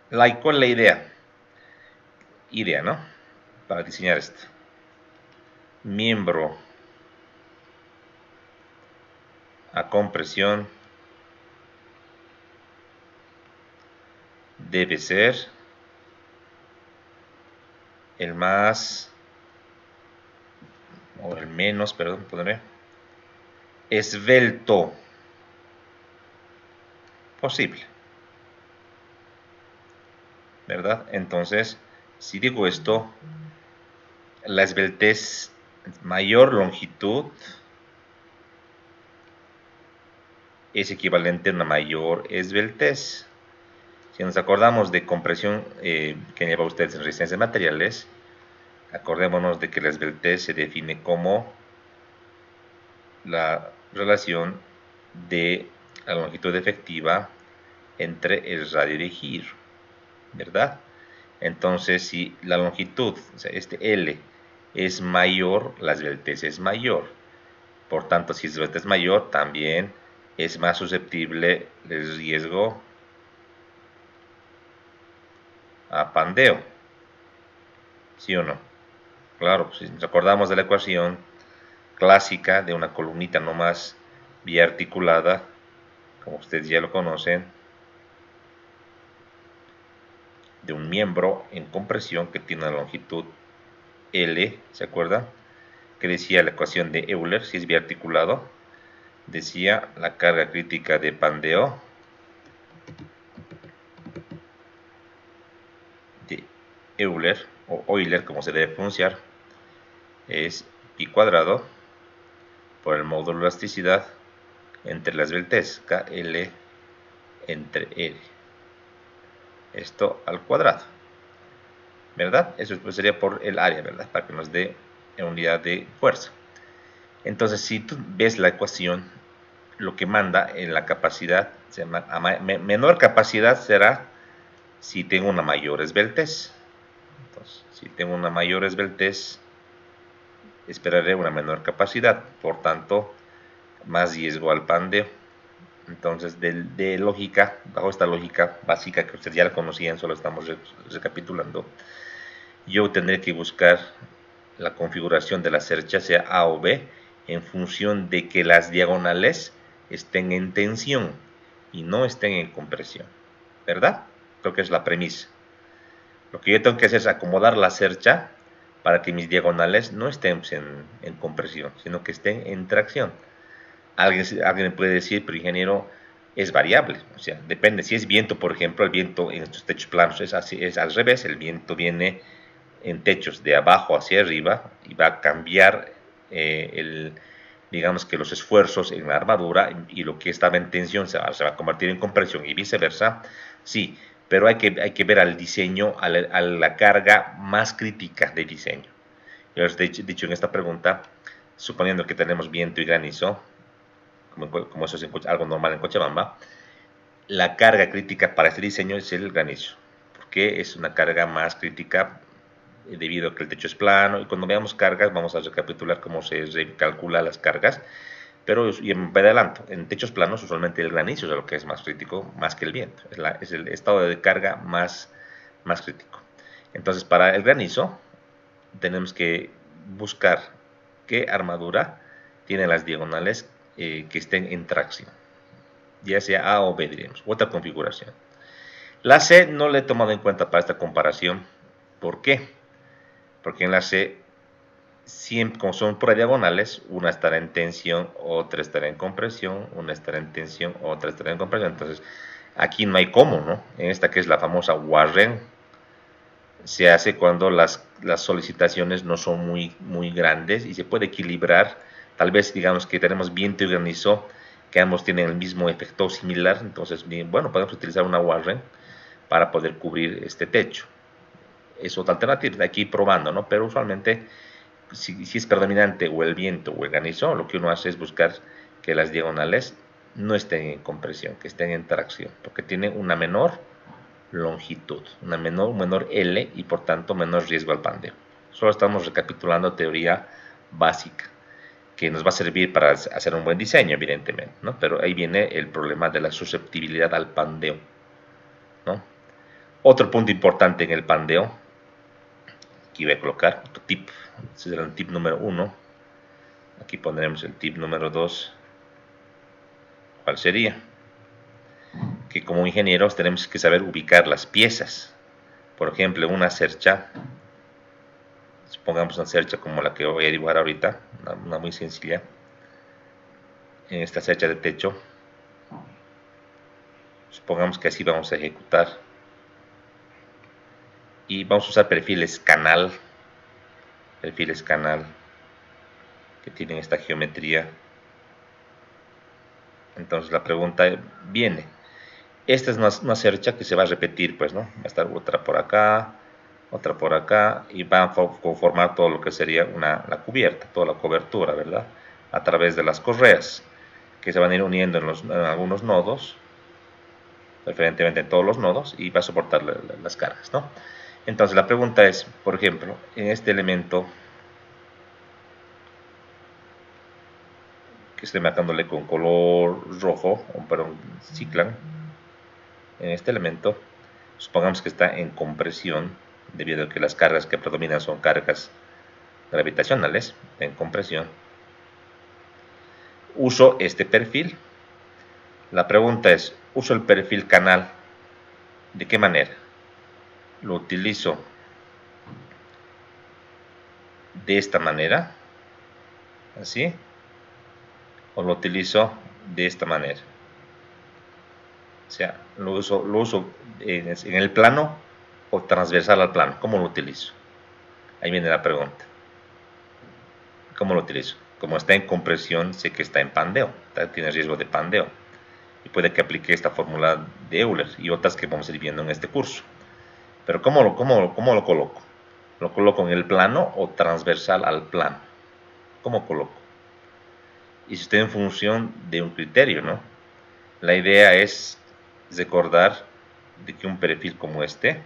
¿cuál es la idea? Idea, ¿no? Para diseñar esto. Miembro a compresión debe ser el más, o el menos, perdón, pondré, esbelto posible, ¿verdad? Entonces, si digo esto, la esbeltez, mayor longitud es equivalente a una mayor esbeltez. Si nos acordamos de compresión que lleva ustedes en resistencia de materiales, acordémonos de que la esbeltez se define como la relación de la longitud efectiva entre el radio de giro, ¿verdad? Entonces, si la longitud, o sea, este L, es mayor, la esbeltez es mayor. Por tanto, si la esbeltez es mayor, también es más susceptible del riesgo a pandeo. ¿Sí o no? Claro, si nos acordamos de la ecuación clásica de una columnita no más biarticulada, como ustedes ya lo conocen, de un miembro en compresión que tiene una longitud L, ¿se acuerdan? Que decía la ecuación de Euler, si es biarticulado, decía la carga crítica de pandeo de Euler, o Euler como se debe pronunciar, es pi cuadrado por el módulo de elasticidad entre la esbeltez, KL entre L. Esto al cuadrado, ¿verdad? Eso pues sería por el área, ¿verdad? Para que nos dé unidad de fuerza. Entonces, si tú ves la ecuación, lo que manda en la capacidad, menor capacidad será si tengo una mayor esbeltez. Entonces, si tengo una mayor esbeltez, esperaré una menor capacidad, por tanto, más riesgo al pandeo. Entonces, de lógica, bajo esta lógica básica que ustedes ya la conocían, solo estamos recapitulando, yo tendré que buscar la configuración de la cercha, sea A o B, en función de que las diagonales estén en tensión y no estén en compresión, ¿verdad? Creo que es la premisa. Lo que yo tengo que hacer es acomodar la cercha para que mis diagonales no estén en compresión, sino que estén en tracción. Alguien puede decir, pero ingeniero, es variable, o sea, depende. Si es viento, por ejemplo, el viento en estos techos planos es así, es al revés, el viento viene en techos de abajo hacia arriba y va a cambiar digamos que los esfuerzos en la armadura, y lo que estaba en tensión se va a convertir en compresión y viceversa. Sí, pero hay que ver al diseño, a la carga más crítica de diseño. Yo les he dicho en esta pregunta, suponiendo que tenemos viento y granizo, como eso es algo normal en Cochabamba, la carga crítica para este diseño es el granizo, porque es una carga más crítica debido a que el techo es plano. Y cuando veamos cargas vamos a recapitular cómo se calcula las cargas, pero y me adelanto, en techos planos usualmente el granizo es lo que es más crítico, más que el viento, es el estado de carga más crítico. Entonces, para el granizo tenemos que buscar qué armadura tiene las diagonales que estén en tracción, ya sea A o B, diremos, otra configuración. La C no la he tomado en cuenta para esta comparación. ¿Por qué? Porque en la C, siempre, como son por diagonales, una estará en tensión, otra estará en compresión, una estará en tensión, otra estará en compresión. Entonces, aquí no hay cómo, ¿no? En esta que es la famosa Warren, se hace cuando las solicitaciones no son muy grandes y se puede equilibrar. Tal vez digamos que tenemos viento y granizo, que ambos tienen el mismo efecto similar. Entonces, bueno, podemos utilizar una Warren para poder cubrir este techo. es otra alternativa, hay que ir probando, ¿no? Pero usualmente, si es predominante o el viento o el granizo, lo que uno hace es buscar que las diagonales no estén en compresión, que estén en tracción, porque tienen una menor longitud, un menor L y por tanto menor riesgo al pandeo. Solo estamos recapitulando teoría básica, que nos va a servir para hacer un buen diseño, evidentemente, ¿no? Pero ahí viene el problema de la susceptibilidad al pandeo, ¿no? Otro punto importante en el pandeo, aquí voy a colocar otro tip, ese será el tip número 1, aquí pondremos el tip número 2, ¿cuál sería? Que como ingenieros tenemos que saber ubicar las piezas. Por ejemplo, una cercha, supongamos una cercha como la que voy a dibujar ahorita, una muy sencilla, en esta cercha de techo, supongamos que así vamos a ejecutar, y vamos a usar perfiles canal, que tienen esta geometría. Entonces la pregunta viene, esta es una cercha que se va a repetir, pues, ¿no? Va a estar otra por acá, y va a conformar todo lo que sería la cubierta, toda la cobertura, ¿verdad? A través de las correas, que se van a ir uniendo en algunos nodos, preferentemente en todos los nodos, y va a soportar las cargas, ¿no? Entonces la pregunta es, por ejemplo, en este elemento, que estoy marcándole con color rojo, perdón, ciclan, en este elemento, supongamos que está en compresión, debido a que las cargas que predominan son cargas gravitacionales, en compresión. Uso este perfil. La pregunta es, ¿uso el perfil canal? ¿De qué manera? ¿Lo utilizo de esta manera? ¿Así? ¿O lo utilizo de esta manera? O sea, lo uso en el plano o transversal al plano. ¿Cómo lo utilizo? Ahí viene la pregunta. ¿Cómo lo utilizo? Como está en compresión, sé que está en pandeo, tiene riesgo de pandeo. Y puede que aplique esta fórmula de Euler y otras que vamos a ir viendo en este curso. Pero ¿cómo lo coloco? ¿Lo coloco en el plano o transversal al plano? ¿Cómo coloco? Y si estoy en función de un criterio, ¿no? La idea es recordar de que un perfil como este,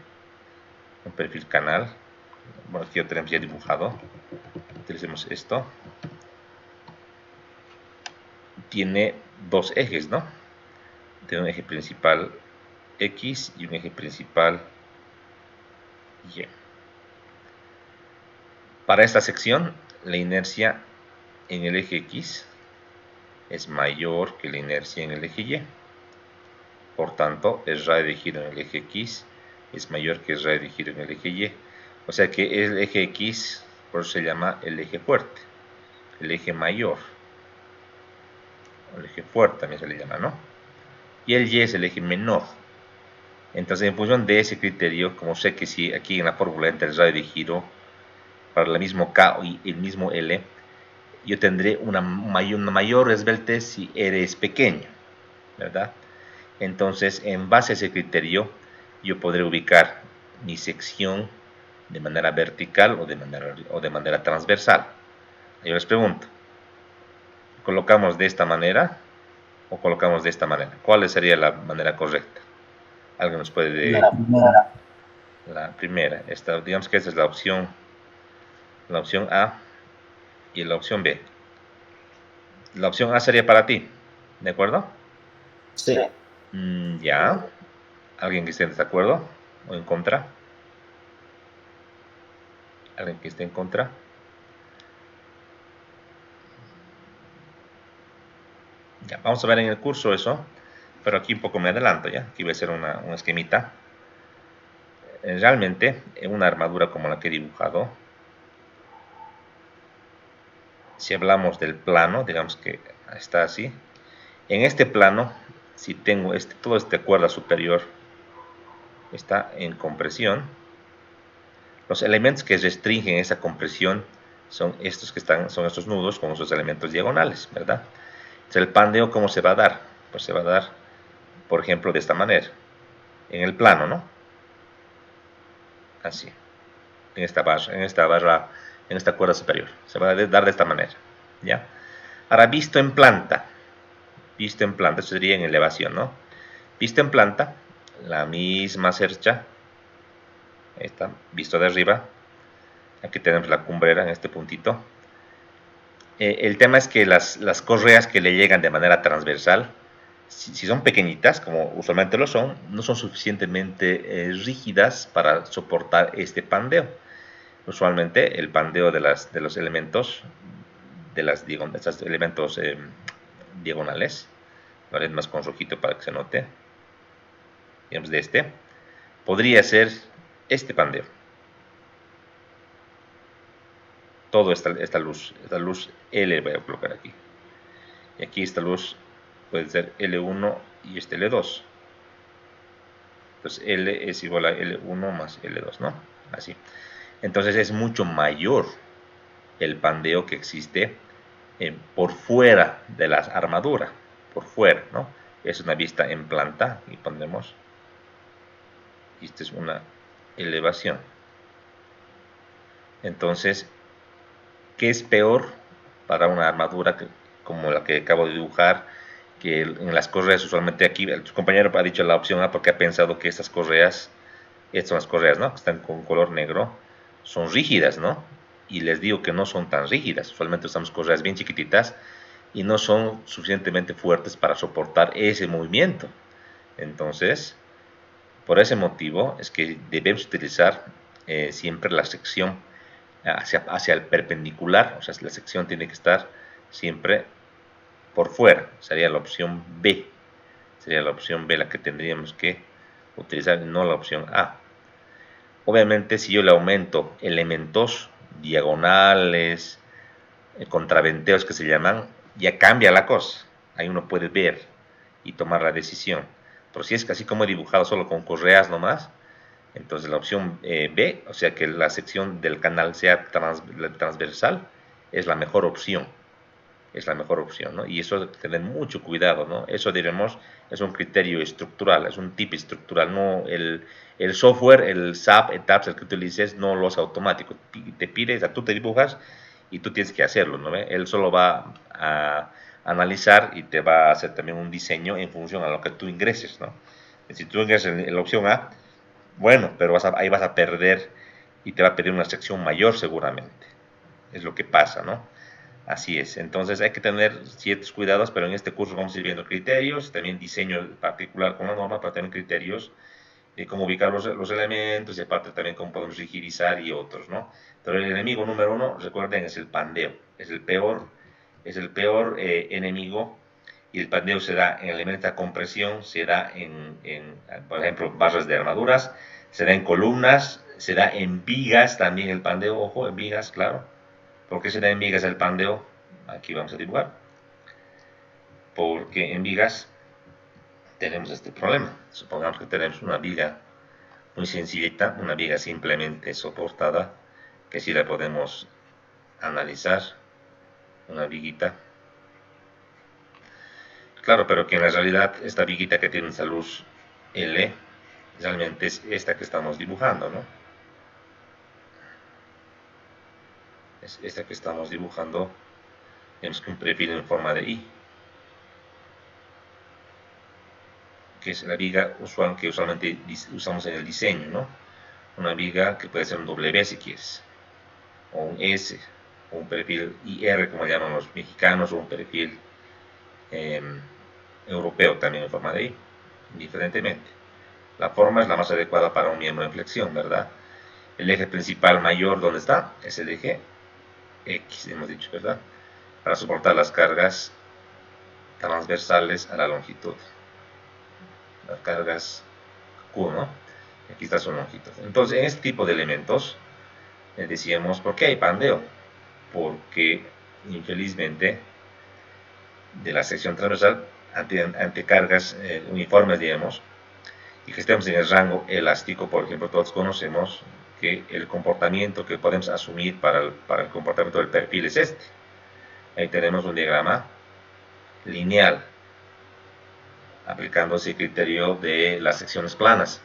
un perfil canal, bueno, aquí lo tenemos ya dibujado, utilicemos esto, tiene dos ejes, ¿no? Tiene un eje principal X y un eje principal Y. Para esta sección, la inercia en el eje X es mayor que la inercia en el eje Y. Por tanto, el radio de giro en el eje X es mayor que el radio de giro en el eje Y. O sea que el eje X, por eso se llama el eje fuerte, el eje mayor, el eje fuerte también se le llama, ¿no? Y el Y es el eje menor. Entonces, en función de ese criterio, como sé que si aquí en la fórmula entra el radio de giro para el mismo K y el mismo L, yo tendré una mayor esbeltez si R es pequeño, ¿verdad? Entonces, en base a ese criterio, yo podré ubicar mi sección de manera vertical o de manera transversal. Yo les pregunto, ¿colocamos de esta manera o colocamos de esta manera? ¿Cuál sería la manera correcta? ¿Alguien nos puede...? La primera. La primera. Digamos que esta es la opción A y la opción B. La opción A sería para ti, ¿de acuerdo? Sí. Ya. ¿Alguien que esté en desacuerdo o en contra? ¿Alguien que esté en contra? Ya, vamos a ver en el curso eso, pero aquí un poco me adelanto, ¿ya? Aquí voy a hacer un esquemita. Realmente, en una armadura como la que he dibujado, si hablamos del plano, digamos que está así, en este plano, si tengo toda esta cuerda superior está en compresión, los elementos que restringen esa compresión son estos son estos nudos con esos elementos diagonales, ¿verdad? Entonces, el pandeo, ¿cómo se va a dar? Pues se va a dar, por ejemplo, de esta manera, en el plano, ¿no? Así. en esta cuerda superior. Se va a dar de esta manera, ¿ya? Ahora, visto en planta, esto sería en elevación, ¿no? Visto en planta, la misma cercha, esta, visto de arriba, aquí tenemos la cumbrera en este puntito. El tema es que las correas que le llegan de manera transversal, si son pequeñitas, como usualmente lo son, no son suficientemente rígidas para soportar este pandeo. Usualmente el pandeo de los elementos, de estos elementos diagonales, lo haré más con rojito para que se note, digamos de este, podría ser este pandeo. Toda esta luz L voy a colocar aquí. Y aquí esta luz puede ser L1 y este L2. Entonces L es igual a L1 más L2, ¿no? Así. Entonces es mucho mayor el pandeo que existe por fuera de la armadura. Por fuera, ¿no? Es una vista en planta. Y pondremos. Esta es una elevación. Entonces, ¿qué es peor para una armadura como la que acabo de dibujar? Que en las correas, usualmente aquí, tu compañero ha dicho la opción A porque ha pensado que estas son las correas, ¿no? Que están con color negro, son rígidas, ¿no? Y les digo que no son tan rígidas. Usualmente usamos correas bien chiquititas y no son suficientemente fuertes para soportar ese movimiento. Entonces, por ese motivo es que debemos utilizar siempre la sección hacia el perpendicular, o sea, la sección tiene que estar siempre por fuera, sería la opción B, la que tendríamos que utilizar, no la opción A. Obviamente, si yo le aumento elementos diagonales, contraventeos que se llaman, ya cambia la cosa, ahí uno puede ver y tomar la decisión. Pero si es así como he dibujado solo con correas nomás, entonces la opción B, o sea que la sección del canal sea transversal, es la mejor opción. Es la mejor opción, ¿no? Y eso tener mucho cuidado, ¿no? Eso diremos, es un criterio estructural, es un tip estructural, no el software, el SAP, ETAPS, el que utilices, no lo hace automático. Te pide, o sea, tú te dibujas y tú tienes que hacerlo, ¿no? Él solo va a analizar y te va a hacer también un diseño en función a lo que tú ingreses, ¿no? Si tú ingresas en la opción A, bueno, pero ahí vas a perder y te va a pedir una sección mayor seguramente. Es lo que pasa, ¿no? Así es. Entonces hay que tener ciertos cuidados, pero en este curso vamos a ir viendo criterios, también diseño particular con la norma para tener criterios de cómo ubicar los elementos y aparte también cómo podemos rigidizar y otros, ¿no? Pero el enemigo número uno, recuerden, es el pandeo. Es el peor enemigo y el pandeo se da en elementos de compresión, se da por ejemplo, barras de armaduras, se da en columnas, se da en vigas también el pandeo, ojo, en vigas, claro. ¿Por qué se da en vigas el pandeo? Aquí vamos a dibujar. Porque en vigas tenemos este problema. Supongamos que tenemos una viga muy sencillita, una viga simplemente soportada, que sí la podemos analizar, una viguita. Claro, pero que en la realidad esta viguita que tiene esa luz L, realmente es esta que estamos dibujando, ¿no? Es esta que estamos dibujando, vemos que un perfil en forma de I, que es la viga usual que usualmente usamos en el diseño, ¿no? Una viga que puede ser un W si quieres, o un S, o un perfil IR como llaman los mexicanos, o un perfil europeo también en forma de I, indiferentemente. La forma es la más adecuada para un miembro en flexión, ¿verdad? El eje principal mayor, ¿dónde está? Es el eje X, hemos dicho, ¿verdad? Para soportar las cargas transversales a la longitud. Las cargas Q, ¿no? Aquí está su longitud. Entonces, en este tipo de elementos, decíamos, ¿por qué hay pandeo? Porque, infelizmente, de la sección transversal, ante cargas uniformes, digamos, y que estemos en el rango elástico, por ejemplo, todos conocemos que el comportamiento que podemos asumir para el comportamiento del perfil es este. Ahí tenemos un diagrama lineal, aplicando ese criterio de las secciones planas.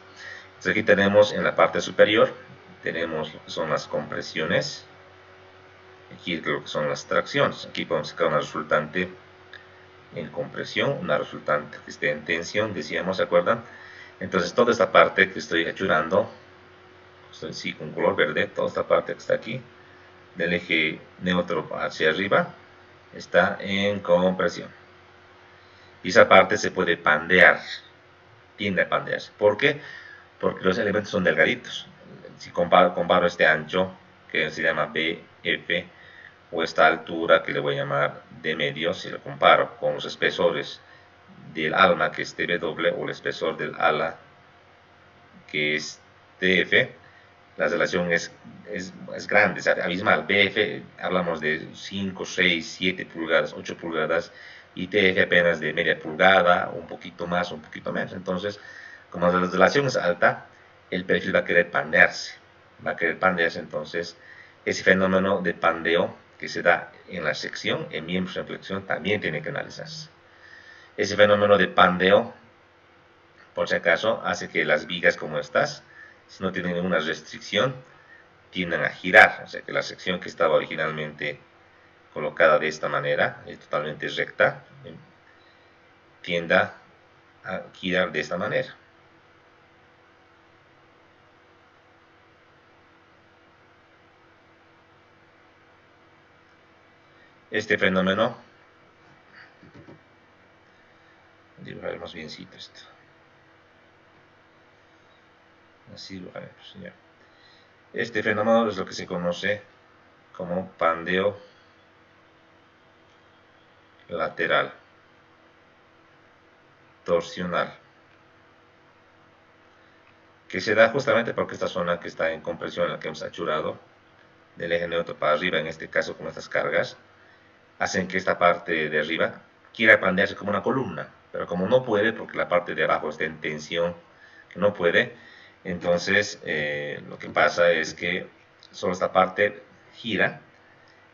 Entonces aquí tenemos en la parte superior, tenemos lo que son las compresiones, aquí lo que son las tracciones. Aquí podemos sacar una resultante en compresión, una resultante que esté en tensión, decíamos, ¿se acuerdan? Entonces toda esta parte que estoy achurando, sí, con color verde, toda esta parte que está aquí, del eje neutro hacia arriba, está en compresión. Y esa parte se puede pandear, tiende a pandearse. ¿Por qué? Porque los elementos son delgaditos. Si comparo este ancho, que se llama BF, o esta altura, que le voy a llamar D medio, si lo comparo con los espesores del alma, que es TW, o el espesor del ala, que es TF, la relación es grande, es abismal. BF hablamos de 5, 6, 7 pulgadas, 8 pulgadas, y TF apenas de media pulgada, un poquito más, un poquito menos. Entonces, como la relación es alta, el perfil va a querer pandearse. Entonces, ese fenómeno de pandeo que se da en la sección, en miembros en flexión, también tiene que analizarse. Ese fenómeno de pandeo, por si acaso, hace que las vigas como estas, si no tienen ninguna restricción, tienden a girar, o sea que la sección que estaba originalmente colocada de esta manera, totalmente recta, tienda a girar de esta manera. Este fenómeno, dibujaremos biencito esto, así dibujaremos, ya. Este fenómeno es lo que se conoce como pandeo lateral torsional, que se da justamente porque esta zona que está en compresión, en la que hemos achurado del eje neutro para arriba, en este caso con estas cargas, hacen que esta parte de arriba quiera pandearse como una columna, pero como no puede, porque la parte de abajo está en tensión, que no puede, entonces lo que pasa es que solo esta parte gira,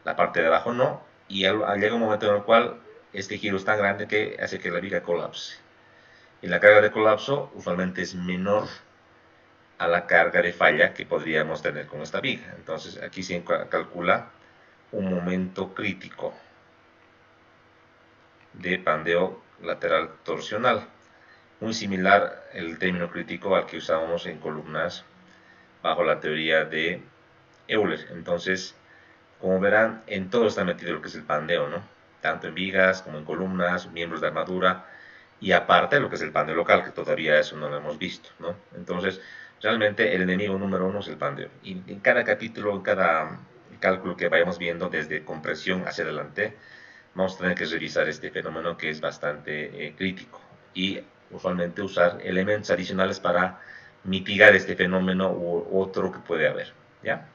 la parte de abajo no, y llega un momento en el cual este giro es tan grande que hace que la viga colapse. Y la carga de colapso usualmente es menor a la carga de falla que podríamos tener con esta viga. Entonces aquí se calcula un momento crítico de pandeo lateral torsional, muy similar el término crítico al que usábamos en columnas bajo la teoría de Euler. Entonces, como verán, en todo está metido lo que es el pandeo, ¿no? Tanto en vigas como en columnas, miembros de armadura, y aparte lo que es el pandeo local, que todavía eso no lo hemos visto, ¿no? Entonces, realmente el enemigo número uno es el pandeo. Y en cada capítulo, en cada cálculo que vayamos viendo desde compresión hacia adelante, vamos a tener que revisar este fenómeno que es bastante crítico y usualmente usar elementos adicionales para mitigar este fenómeno u otro que puede haber, ¿ya?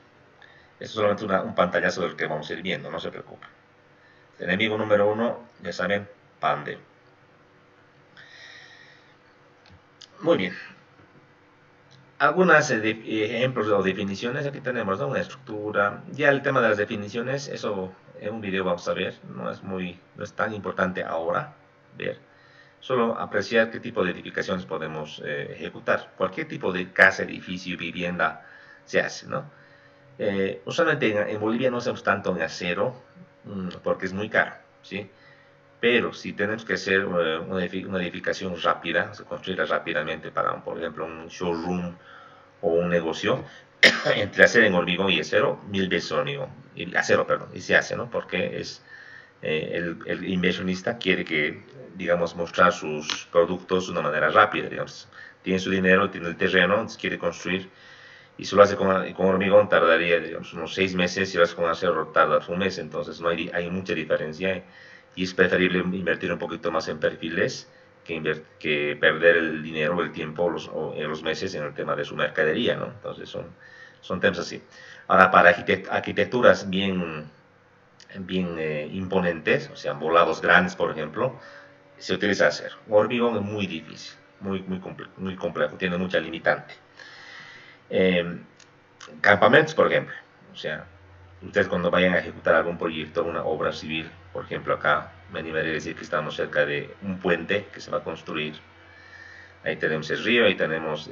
Esto es solamente un pantallazo del que vamos a ir viendo, no se preocupen. El enemigo número uno, ya saben, pandeo. Muy bien. Algunos ejemplos o definiciones, aquí tenemos, ¿no? Una estructura. Ya el tema de las definiciones, eso en un video vamos a ver, no es tan importante ahora ver. Solo apreciar qué tipo de edificaciones podemos ejecutar. Cualquier tipo de casa, edificio, vivienda se hace, ¿no? Usualmente en Bolivia no hacemos tanto en acero porque es muy caro, ¿sí? Pero si tenemos que hacer una edificación rápida, se construirla rápidamente para, por ejemplo, un showroom o un negocio, entre hacer en hormigón y acero, mil veces hormigón, acero, perdón, y se hace, ¿no? Porque es el inversionista quiere que, digamos, mostrar sus productos de una manera rápida, digamos. Tiene su dinero, tiene el terreno, entonces quiere construir. Y si lo hace con hormigón tardaría, digamos, unos 6 meses, si lo hace con acero tardas un mes, entonces no hay mucha diferencia. Y es preferible invertir un poquito más en perfiles que perder el dinero, el tiempo o los meses en el tema de su mercadería, ¿no? Entonces son temas así. Ahora, para arquitecturas bien imponentes, o sea, volados grandes, por ejemplo, se utiliza acero. Hormigón es muy difícil, muy complejo, tiene mucha limitante. Campamentos, por ejemplo, o sea, ustedes cuando vayan a ejecutar algún proyecto, una obra civil, por ejemplo, acá me animaría a decir que estamos cerca de un puente que se va a construir. Ahí tenemos el río, ahí tenemos,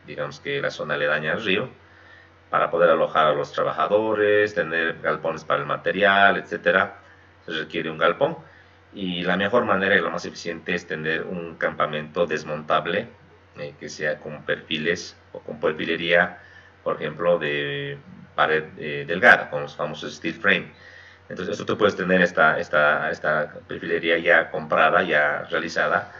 digamos que la zona aledaña al río. para poder alojar a los trabajadores, tener galpones para el material, etcétera. Se requiere un galpón. Y la mejor manera y la más eficiente es tener un campamento desmontable que sea con perfiles o con perfilería, por ejemplo, de pared delgada, con los famosos steel frame. Entonces, esto tú puedes tener esta perfilería ya comprada, ya realizada.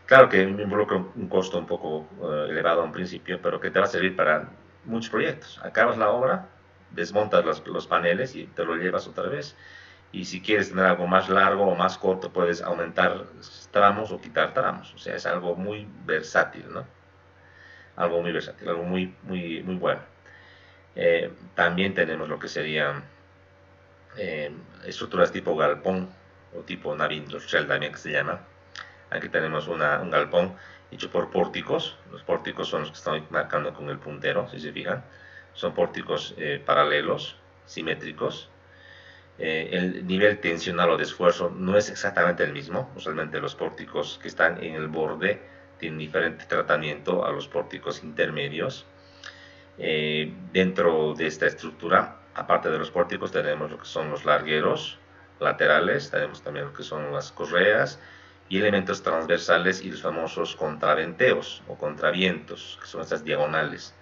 Claro que involucra un costo un poco elevado a un principio, pero que te va a servir para muchos proyectos. Acabas la obra, desmontas los paneles y te lo llevas otra vez. Y si quieres tener algo más largo o más corto, puedes aumentar tramos o quitar tramos. O sea, es algo muy versátil, ¿no? Algo muy versátil, algo muy bueno. También tenemos lo que serían estructuras tipo galpón o tipo nave industrial también que se llama. Aquí tenemos un galpón hecho por pórticos. Los pórticos son los que estoy marcando con el puntero, si se fijan. Son pórticos paralelos, simétricos. El nivel tensional o de esfuerzo no es exactamente el mismo. Usualmente los pórticos que están en el borde tienen diferente tratamiento a los pórticos intermedios. Dentro de esta estructura, aparte de los pórticos, tenemos lo que son los largueros laterales, tenemos también lo que son las correas y elementos transversales y los famosos contraventeos o contravientos, que son estas diagonales,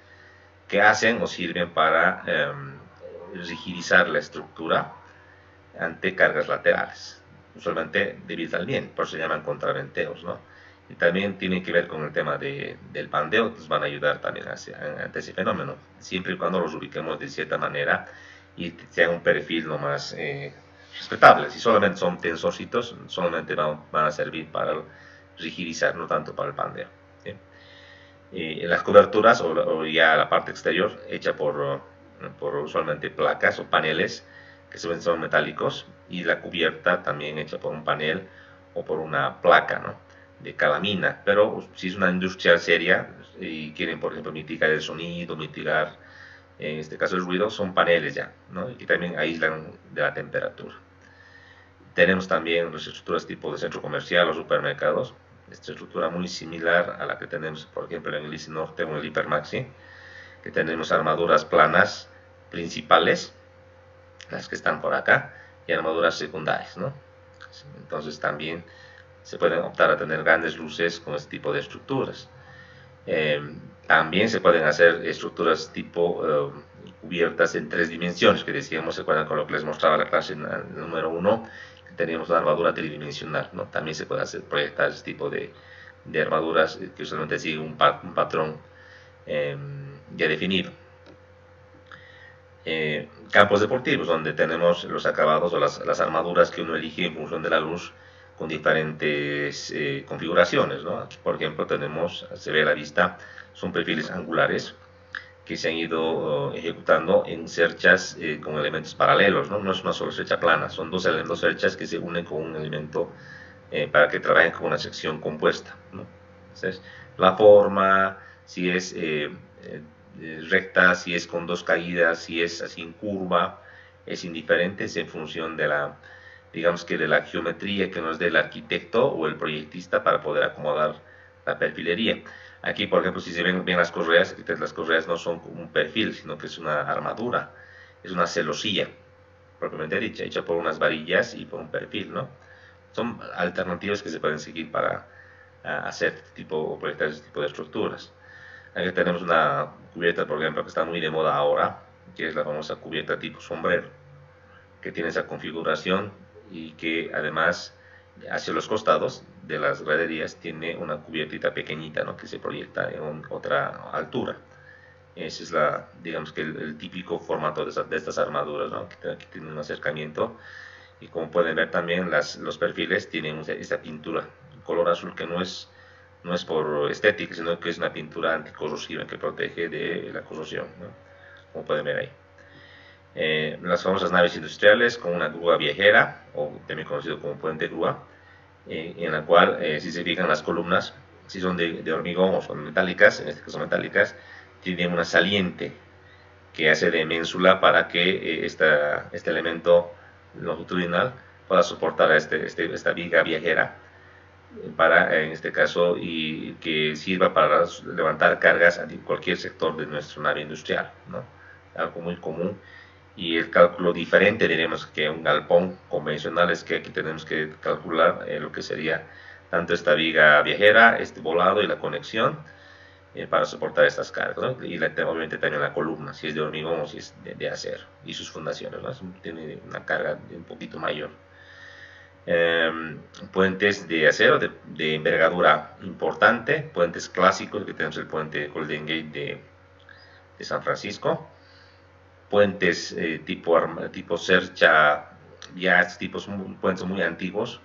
que hacen o sirven para rigidizar la estructura ante cargas laterales. Usualmente debido al viento, por eso se llaman contraventeos, ¿no? Y también tiene que ver con el tema del pandeo, nos van a ayudar también ante ese fenómeno, siempre y cuando los ubiquemos de cierta manera y sea un perfil lo más respetable. Si solamente son tensorcitos, solamente van a servir para rigidizar, no tanto para el pandeo. ¿Sí? Las coberturas o ya la parte exterior hecha por usualmente placas o paneles que son metálicos y la cubierta también hecha por un panel o por una placa, ¿no? De calamina, pero si es una industria seria y quieren, por ejemplo, mitigar el sonido, mitigar, en este caso el ruido, son paneles ya, ¿no? Y también aíslan de la temperatura. Tenemos también las estructuras tipo de centro comercial o supermercados, esta estructura muy similar a la que tenemos, por ejemplo, en el ICI Norte o en el Hipermaxi, que tenemos armaduras planas principales, las que están por acá, y armaduras secundarias, ¿no? Entonces también se pueden optar a tener grandes luces con este tipo de estructuras. También se pueden hacer estructuras tipo cubiertas en 3 dimensiones, que decíamos, se acuerdan con lo que les mostraba la clase número 1, que teníamos una armadura tridimensional, ¿no? También se puede hacer, proyectar este tipo de armaduras que usualmente siguen un patrón ya definido. Campos deportivos, donde tenemos los acabados o las armaduras que uno elige en función de la luz con diferentes configuraciones, ¿no? Aquí, por ejemplo, tenemos, se ve a la vista, son perfiles angulares que se han ido ejecutando en cerchas con elementos paralelos, ¿no? No es una sola cercha plana, son dos cerchas que se unen con un elemento para que trabajen con una sección compuesta, ¿no? Entonces, la forma, si es recta, si es con dos caídas, si es así en curva, es indiferente, es en función de la, digamos que de la geometría que nos dé el arquitecto o el proyectista para poder acomodar la perfilería. Aquí, por ejemplo, si se ven bien las correas no son como un perfil, sino que es una armadura, es una celosía, propiamente dicha, hecha por unas varillas y por un perfil, ¿no? Son alternativas que se pueden seguir para hacer tipo, proyectar este tipo de estructuras. Aquí tenemos una cubierta, por ejemplo, que está muy de moda ahora, que es la famosa cubierta tipo sombrero, que tiene esa configuración y que además hacia los costados de las graderías tiene una cubiertita pequeñita, ¿no? Que se proyecta en otra altura. Ese es digamos que el típico formato de estas armaduras, ¿no? Aquí tiene un acercamiento y como pueden ver también los perfiles tienen esta pintura color azul que no es por estética, sino que es una pintura anticorrosiva que protege de la corrosión, ¿no? Como pueden ver ahí. Las famosas naves industriales con una grúa viajera, o también conocido como puente grúa, en la cual, si se fijan las columnas, si son de hormigón o son metálicas, en este caso metálicas, tienen una saliente que hace de ménsula para que este elemento longitudinal pueda soportar a esta viga viajera para, en este caso, y que sirva para levantar cargas en cualquier sector de nuestra nave industrial, ¿no? algo muy común. Y el cálculo diferente, diremos que un galpón convencional, es que aquí tenemos que calcular lo que sería tanto esta viga viajera, este volado y la conexión para soportar estas cargas, ¿no? Y obviamente también la columna, si es de hormigón o si es de acero, y sus fundaciones, ¿no? Tiene una carga un poquito mayor. Puentes de acero de envergadura importante, puentes clásicos, que tenemos el puente Golden Gate de San Francisco, puentes tipo Cercha, ya tipos puentes muy antiguos,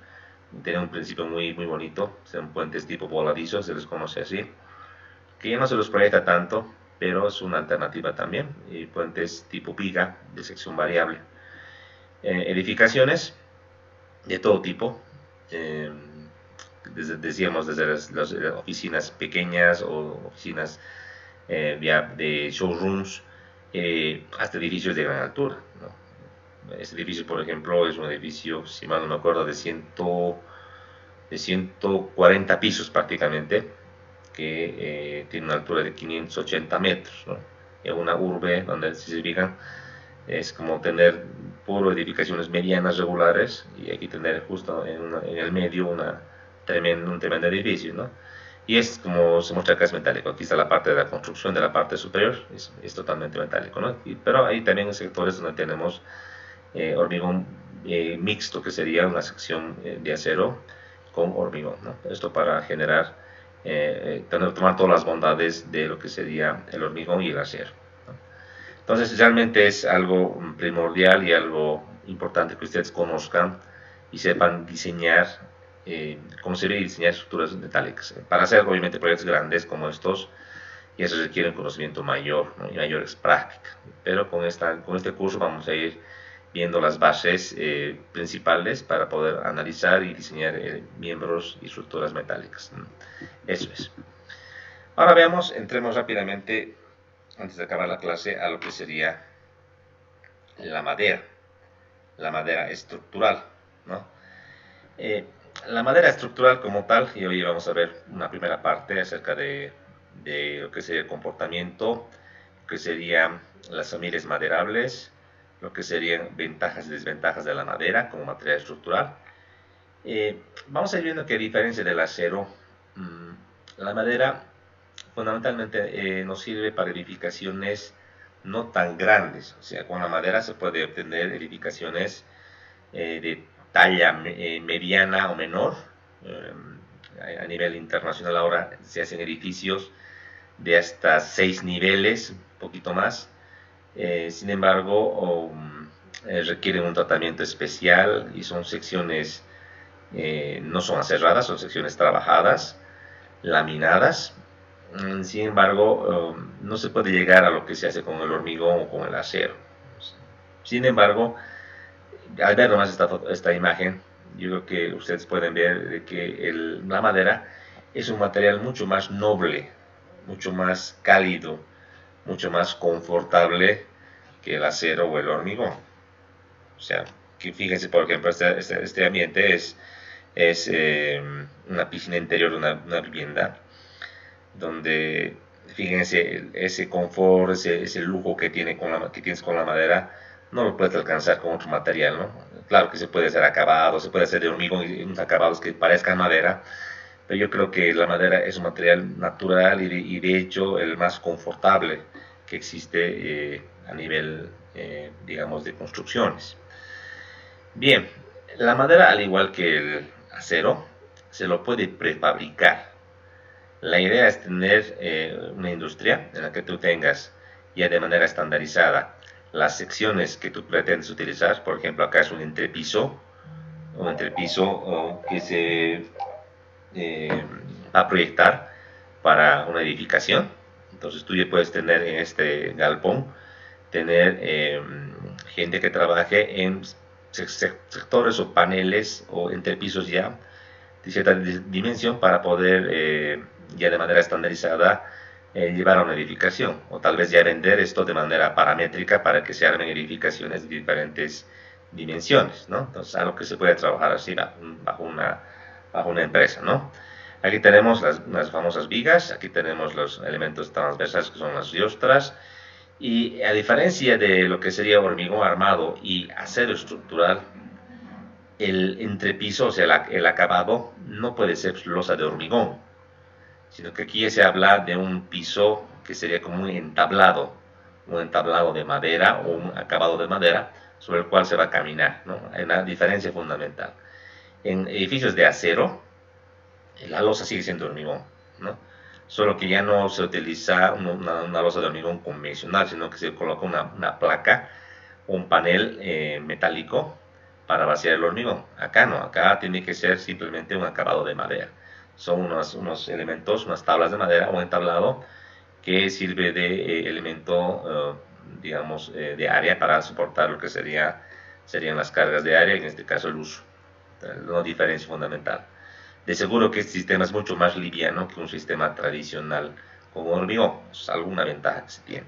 tienen un principio muy, muy bonito, son puentes tipo voladizos, se les conoce así, que ya no se los proyecta tanto, pero es una alternativa también, y puentes tipo viga de sección variable. Edificaciones de todo tipo, decíamos desde las oficinas pequeñas o oficinas de showrooms, hasta edificios de gran altura, ¿no? Este edificio, por ejemplo, es un edificio, si mal no me acuerdo, de 140 pisos prácticamente, que tiene una altura de 580 metros, ¿no? En una urbe donde, si se fijan, es como tener puro edificaciones medianas regulares, y aquí tener justo en el medio un tremendo edificio, ¿no? Y es como se muestra acá, es metálico. Aquí está la parte de la construcción de la parte superior, es totalmente metálico, ¿no? Pero hay también sectores donde tenemos hormigón mixto, que sería una sección de acero con hormigón, ¿no? Esto para generar, tomar todas las bondades de lo que sería el hormigón y el acero, ¿no? Entonces realmente es algo primordial y algo importante que ustedes conozcan y sepan diseñar, cómo se debe diseñar estructuras metálicas. Para hacer obviamente proyectos grandes como estos, y eso requiere un conocimiento mayor, ¿no? Y mayor práctica. Pero con este curso vamos a ir viendo las bases principales para poder analizar y diseñar miembros y estructuras metálicas, ¿no? Eso es. Ahora veamos, entremos rápidamente, antes de acabar la clase, a lo que sería la madera estructural, ¿no? La madera estructural como tal, y hoy vamos a ver una primera parte acerca de lo que sería el comportamiento, lo que serían las familias maderables, lo que serían ventajas y desventajas de la madera como material estructural. Vamos a ir viendo que, a diferencia del acero, la madera fundamentalmente nos sirve para edificaciones no tan grandes. O sea, con la madera se puede obtener edificaciones de talla mediana o menor. A nivel internacional ahora se hacen edificios de hasta 6 niveles, un poquito más. Sin embargo, requieren un tratamiento especial y son secciones, no son aserradas, son secciones trabajadas, laminadas. Sin embargo, no se puede llegar a lo que se hace con el hormigón o con el acero. Sin embargo, al ver nomás esta imagen, yo creo que ustedes pueden ver que la madera es un material mucho más noble, mucho más cálido, mucho más confortable que el acero o el hormigón. O sea, que fíjense, por ejemplo, este ambiente es una piscina interior de una vivienda, donde, fíjense, ese confort, ese lujo que tienes con la madera, no lo puedes alcanzar con otro material, ¿no? Claro que se puede hacer acabado, se puede hacer de hormigón y unos acabados que parezcan madera, pero yo creo que la madera es un material natural y de hecho el más confortable que existe a nivel, digamos, de construcciones. Bien, la madera, al igual que el acero, se lo puede prefabricar. La idea es tener una industria en la que tú tengas ya de manera estandarizada las secciones que tú pretendes utilizar. Por ejemplo, acá es un entrepiso que se va a proyectar para una edificación. Entonces tú ya puedes tener en este galpón, tener gente que trabaje en sectores o paneles o entrepisos ya de cierta dimensión para poder ya de manera estandarizada llevar a una edificación, o tal vez ya vender esto de manera paramétrica para que se armen edificaciones de diferentes dimensiones, ¿no? Entonces, algo que se puede trabajar así bajo una empresa, ¿no? Aquí tenemos las famosas vigas, aquí tenemos los elementos transversales que son las riostras, Y a diferencia de lo que sería hormigón armado y acero estructural, el entrepiso, o sea, el acabado, no puede ser losa de hormigón, sino que aquí se habla de un piso que sería como un entablado de madera o un acabado de madera sobre el cual se va a caminar, ¿no? Hay una diferencia fundamental. En edificios de acero, la losa sigue siendo hormigón, ¿no? Solo que ya no se utiliza una losa de hormigón convencional, sino que se coloca una placa, un panel metálico para vaciar el hormigón. Acá no, acá tiene que ser simplemente un acabado de madera. Son unos elementos, unas tablas de madera o entablado que sirve de elemento, digamos, de área para soportar lo que serían las cargas de área, en este caso el uso. Una diferencia fundamental. De seguro que este sistema es mucho más liviano que un sistema tradicional con hormigón. Es alguna ventaja que se tiene.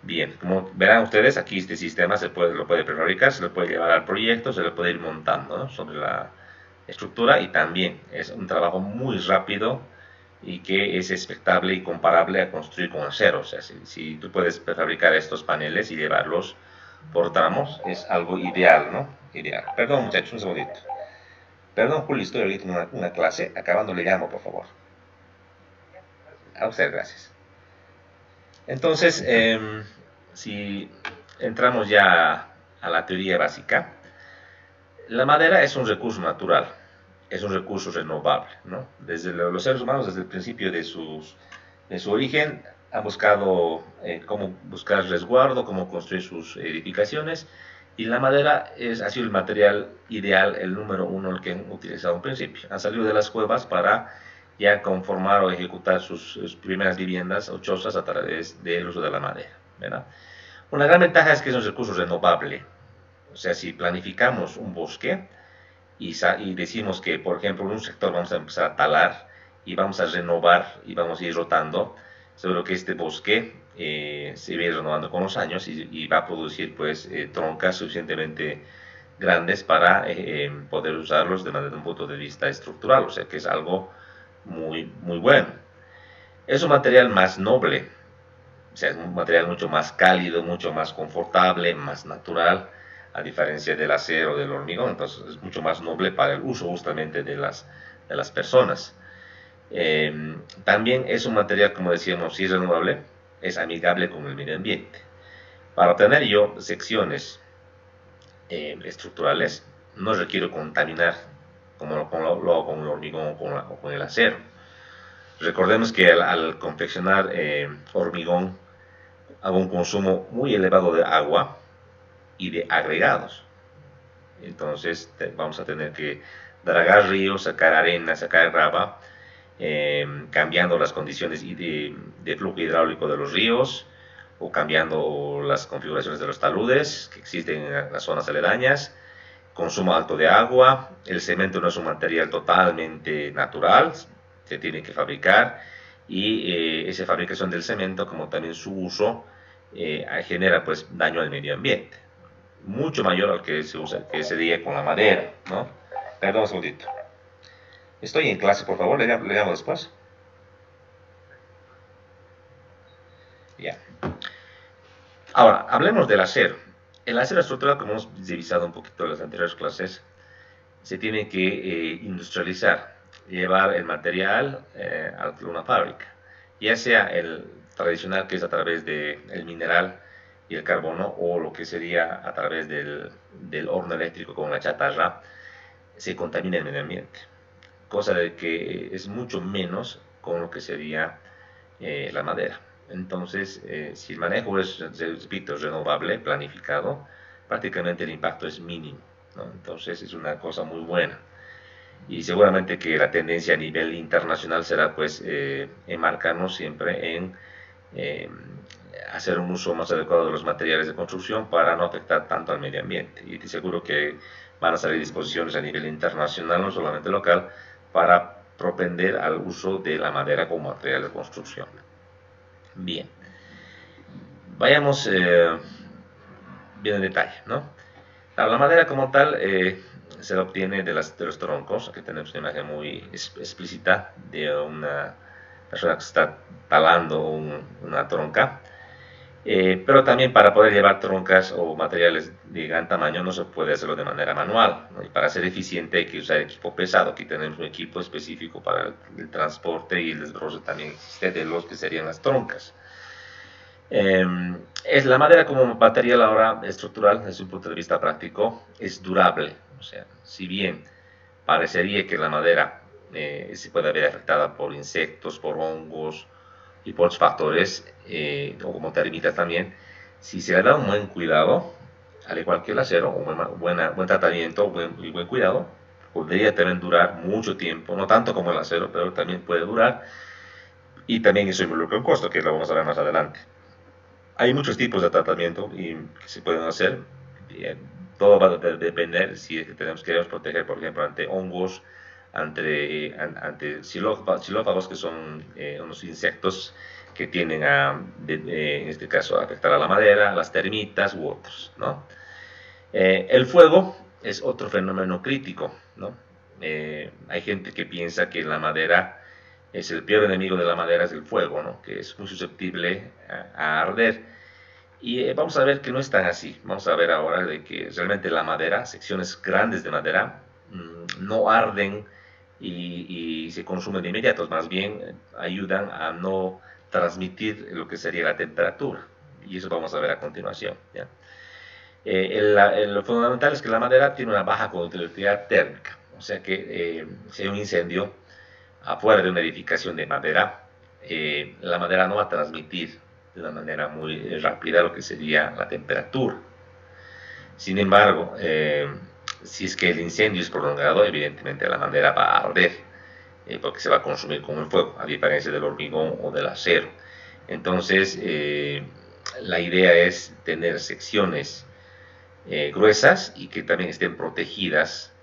Bien, como verán ustedes, aquí este sistema lo puede prefabricar, se lo puede llevar al proyecto, se lo puede ir montando, ¿no?, sobre la estructura, y también es un trabajo muy rápido y que es expectable y comparable a construir con acero. O sea, si tú puedes prefabricar estos paneles y llevarlos por tramos, es algo ideal, ¿no? Ideal. Perdón, muchachos, un segundito. Perdón, Julio, estoy ahorita en una clase. Acabando le llamo, por favor. A usted, gracias. Entonces, si entramos ya a la teoría básica, la madera es un recurso natural, es un recurso renovable, ¿no? Desde los seres humanos, desde el principio de su origen, han buscado cómo buscar resguardo, cómo construir sus edificaciones, y la madera ha sido el material ideal, el número uno, el que han utilizado en principio. Han salido de las cuevas para ya conformar o ejecutar sus primeras viviendas o chozas a través del uso de la madera, ¿verdad? Una gran ventaja es que es un recurso renovable. O sea, si planificamos un bosque y decimos que, por ejemplo, en un sector vamos a empezar a talar y vamos a renovar y vamos a ir rotando, seguro que este bosque se va a ir renovando con los años y va a producir, pues, troncas suficientemente grandes para poder usarlos desde un punto de vista estructural. O sea, que es algo muy, muy bueno. Es un material más noble, o sea, es un material mucho más cálido, mucho más confortable, más natural, a diferencia del acero o del hormigón. Entonces es mucho más noble para el uso justamente de las personas. También es un material, como decíamos, si es renovable, es amigable con el medio ambiente. Para obtener yo secciones estructurales, no requiero contaminar como lo hago con el hormigón o con el acero. Recordemos que al confeccionar hormigón, hago un consumo muy elevado de agua y de agregados. Entonces vamos a tener que dragar ríos, sacar arena, sacar grava, cambiando las condiciones de flujo hidráulico de los ríos, o cambiando las configuraciones de los taludes que existen en las zonas aledañas. Consumo alto de agua. El cemento no es un material totalmente natural, se tiene que fabricar, y esa fabricación del cemento, como también su uso, genera, pues, daño al medio ambiente, mucho mayor al que se diga con la madera, ¿no? Perdón un segundito. Estoy en clase, por favor, le llamo después. Ya. Ahora, hablemos del acero. El acero estructural, como hemos divisado un poquito en las anteriores clases, se tiene que industrializar, llevar el material a una fábrica, ya sea el tradicional, que es a través del mineral y el carbono, o lo que sería a través del horno eléctrico con la chatarra. Se contamina el medio ambiente, cosa de que es mucho menos con lo que sería la madera. Entonces, si el manejo es, repito, renovable, planificado, prácticamente el impacto es mínimo, ¿no? Entonces es una cosa muy buena. Y seguramente que la tendencia a nivel internacional será, pues, enmarcarnos siempre en hacer un uso más adecuado de los materiales de construcción para no afectar tanto al medio ambiente. Y seguro que van a salir disposiciones a nivel internacional, no solamente local, para propender al uso de la madera como material de construcción. Bien, vayamos bien en detalle, ¿no? La madera como tal se obtiene de los troncos. Aquí tenemos una imagen muy explícita de una persona que está talando una tronca. Pero también para poder llevar troncas o materiales de gran tamaño no se puede hacerlo de manera manual, ¿no? Y para ser eficiente hay que usar equipo pesado. Aquí tenemos un equipo específico para el transporte y el desarrollo también existe de los que serían las troncas. Es la madera como material ahora estructural desde un punto de vista práctico es durable. O sea, si bien parecería que la madera se puede ver afectada por insectos, por hongos y por otros factores, o como termitas también, si se le da un buen cuidado, al igual que el acero, un buen tratamiento y buen cuidado, podría también durar mucho tiempo, no tanto como el acero, pero también puede durar, y también eso involucra un costo, que lo vamos a ver más adelante. Hay muchos tipos de tratamiento que se pueden hacer. Bien, todo va a depender si queremos proteger, por ejemplo, ante hongos, ante xilófagos, que son unos insectos que tienden en este caso, a afectar a la madera, las termitas u otros, ¿no? El fuego es otro fenómeno crítico, ¿no? Hay gente que piensa que la madera es el peor enemigo de la madera, es el fuego, ¿no? Que es muy susceptible a arder. Y vamos a ver que no es tan así. Vamos a ver ahora de que realmente la madera, secciones grandes de madera, no arden y se consumen de inmediato, más bien ayudan a no transmitir lo que sería la temperatura. Y eso vamos a ver a continuación, ¿ya? Lo fundamental es que la madera tiene una baja conductividad térmica, o sea que si hay un incendio afuera de una edificación de madera, la madera no va a transmitir de una manera muy rápida lo que sería la temperatura. Sin embargo, si es que el incendio es prolongado, evidentemente la madera va a arder, porque se va a consumir con el fuego, a diferencia del hormigón o del acero. Entonces, la idea es tener secciones gruesas y que también estén protegidas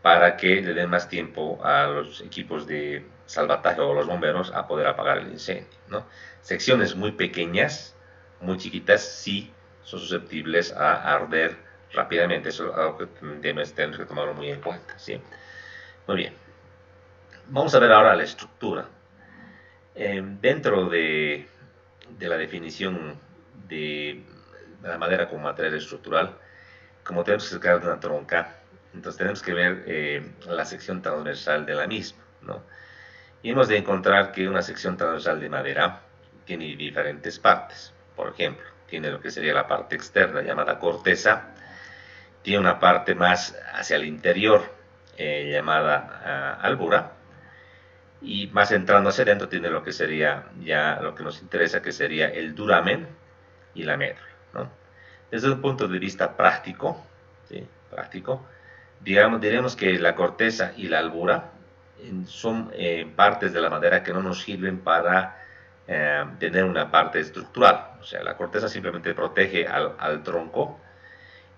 para que le den más tiempo a los equipos de salvataje o los bomberos a poder apagar el incendio, ¿no? Secciones muy pequeñas, muy chiquitas, sí son susceptibles a arder rápidamente. Eso es algo que tenemos que tomarlo muy en cuenta, ¿sí? Muy bien. Vamos a ver ahora la estructura. Dentro de la definición de la madera como material estructural, como tenemos que sacar de una tronca, entonces tenemos que ver la sección transversal de la misma, ¿no? Y hemos de encontrar que una sección transversal de madera tiene diferentes partes. Por ejemplo, tiene lo que sería la parte externa llamada corteza, tiene una parte más hacia el interior llamada albura, y más entrando hacia adentro tiene lo que sería ya lo que nos interesa, que sería el duramen y la médula, ¿no? Desde un punto de vista práctico, ¿sí? Práctico, diremos que la corteza y la albura son partes de la madera que no nos sirven para tener una parte estructural. O sea, la corteza simplemente protege al tronco,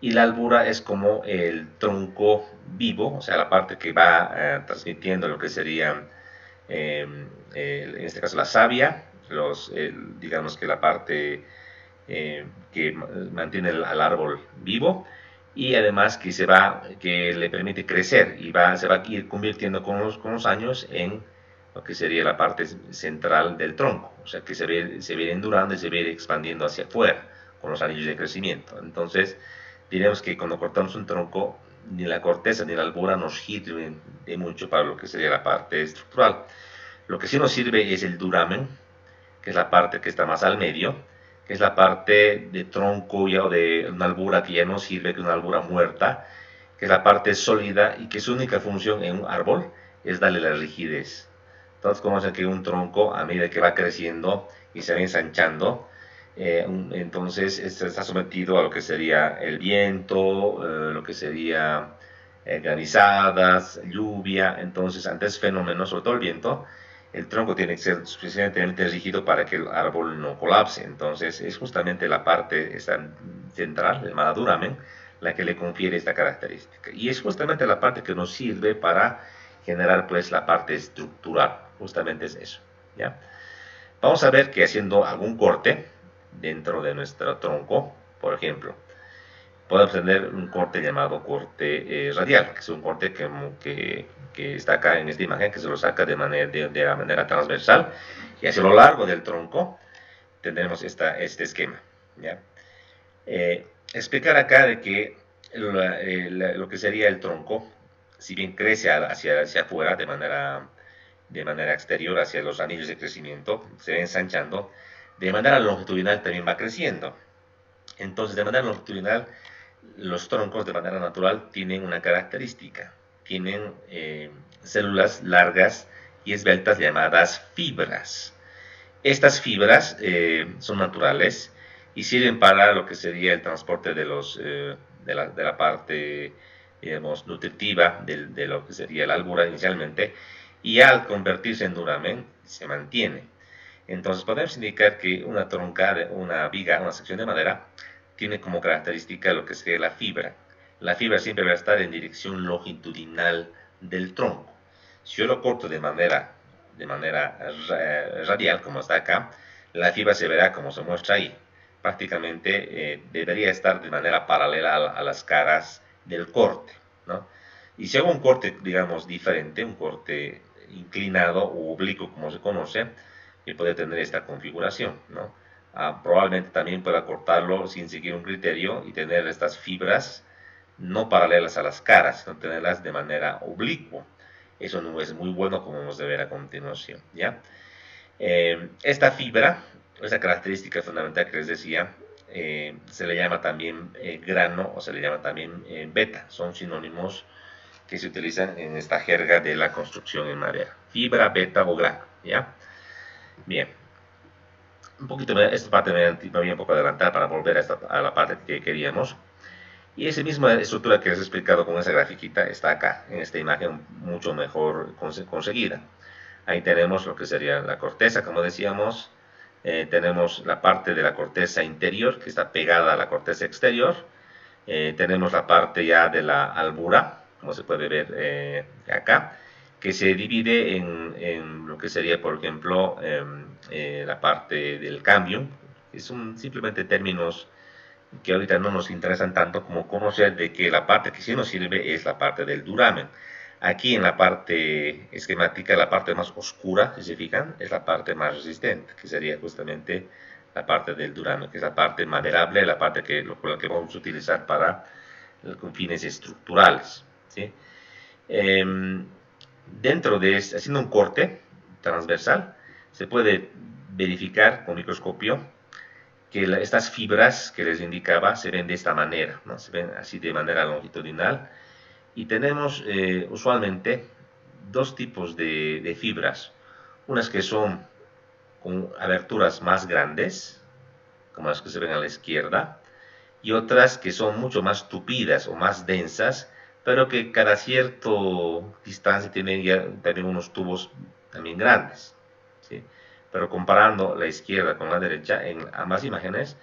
y la albura es como el tronco vivo, o sea, la parte que va transmitiendo lo que sería, en este caso, la savia, digamos que la parte que mantiene al árbol vivo, y además que le permite crecer y se va a ir convirtiendo con los años en lo que sería la parte central del tronco, o sea que se va endurando y se va expandiendo hacia afuera con los anillos de crecimiento. Entonces, diremos que cuando cortamos un tronco, ni la corteza ni la albura nos sirven de mucho para lo que sería la parte estructural. Lo que sí nos sirve es el duramen, que es la parte que está más al medio, que es la parte de tronco ya, o de una albura que ya no sirve, que es una albura muerta, que es la parte sólida y que su única función en un árbol es darle la rigidez. Todos conocen que un tronco, a medida que va creciendo y se va ensanchando, entonces está sometido a lo que sería el viento, lo que sería granizadas, lluvia. Entonces, ante ese fenómeno, sobre todo el viento, el tronco tiene que ser suficientemente rígido para que el árbol no colapse. Entonces, es justamente la parte central, el maduramen, la que le confiere esta característica. Y es justamente la parte que nos sirve para generar pues la parte estructural. Justamente es eso, ¿ya? Vamos a ver que haciendo algún corte dentro de nuestro tronco, por ejemplo, podemos tener un corte llamado corte radial, que es un corte que está acá en esta imagen, que se lo saca de la manera transversal, y hacia lo largo del tronco tendremos este esquema. ¿ya? Explicar acá de que lo que sería el tronco, si bien crece hacia afuera de manera exterior, hacia los anillos de crecimiento, se va ensanchando, de manera longitudinal también va creciendo. Entonces, de manera longitudinal, los troncos de manera natural tienen una característica, tienen células largas y esbeltas llamadas fibras. Estas fibras son naturales y sirven para lo que sería el transporte de la parte, digamos, nutritiva de lo que sería la albura inicialmente, y al convertirse en duramen se mantiene. Entonces podemos indicar que una tronca, una viga, una sección de madera, tiene como característica lo que sería la fibra. La fibra siempre va a estar en dirección longitudinal del tronco. Si yo lo corto de manera radial, como está acá, la fibra se verá como se muestra ahí. Prácticamente debería estar de manera paralela a las caras del corte, ¿no? Y si hago un corte, digamos, diferente, un corte inclinado o oblicuo, como se conoce, y puede tener esta configuración, ¿no? Probablemente también pueda cortarlo sin seguir un criterio y tener estas fibras no paralelas a las caras, sino tenerlas de manera oblicua. Eso no es muy bueno, como vamos a ver a continuación, ¿ya? Esta fibra, esa característica fundamental que les decía, se le llama también grano o se le llama también beta. Son sinónimos que se utilizan en esta jerga de la construcción en madera. Fibra, beta o grano, ¿ya? Bien. Un poquito, esta parte me voy un poco a adelantar para volver a la parte que queríamos. Y esa misma estructura que les he explicado con esa grafiquita está acá, en esta imagen mucho mejor conseguida. Ahí tenemos lo que sería la corteza, como decíamos. Tenemos la parte de la corteza interior que está pegada a la corteza exterior. Tenemos la parte ya de la albura, como se puede ver acá, que se divide en lo que sería, por ejemplo, la parte del cambium, que son simplemente términos que ahorita no nos interesan tanto como conocer de que la parte que sí nos sirve es la parte del duramen. Aquí en la parte esquemática, la parte más oscura, si se fijan, es la parte más resistente, que sería justamente la parte del duramen, que es la parte maderable, la parte la que vamos a utilizar para con fines estructurales, ¿sí? Dentro de haciendo un corte transversal, se puede verificar con microscopio que estas fibras que les indicaba se ven de esta manera, ¿no? Se ven así de manera longitudinal, y tenemos usualmente dos tipos de fibras, unas que son con aberturas más grandes, como las que se ven a la izquierda, y otras que son mucho más tupidas o más densas, pero que cada cierta distancia tienen ya también unos tubos también grandes, ¿sí? Pero comparando la izquierda con la derecha, en ambas imágenes,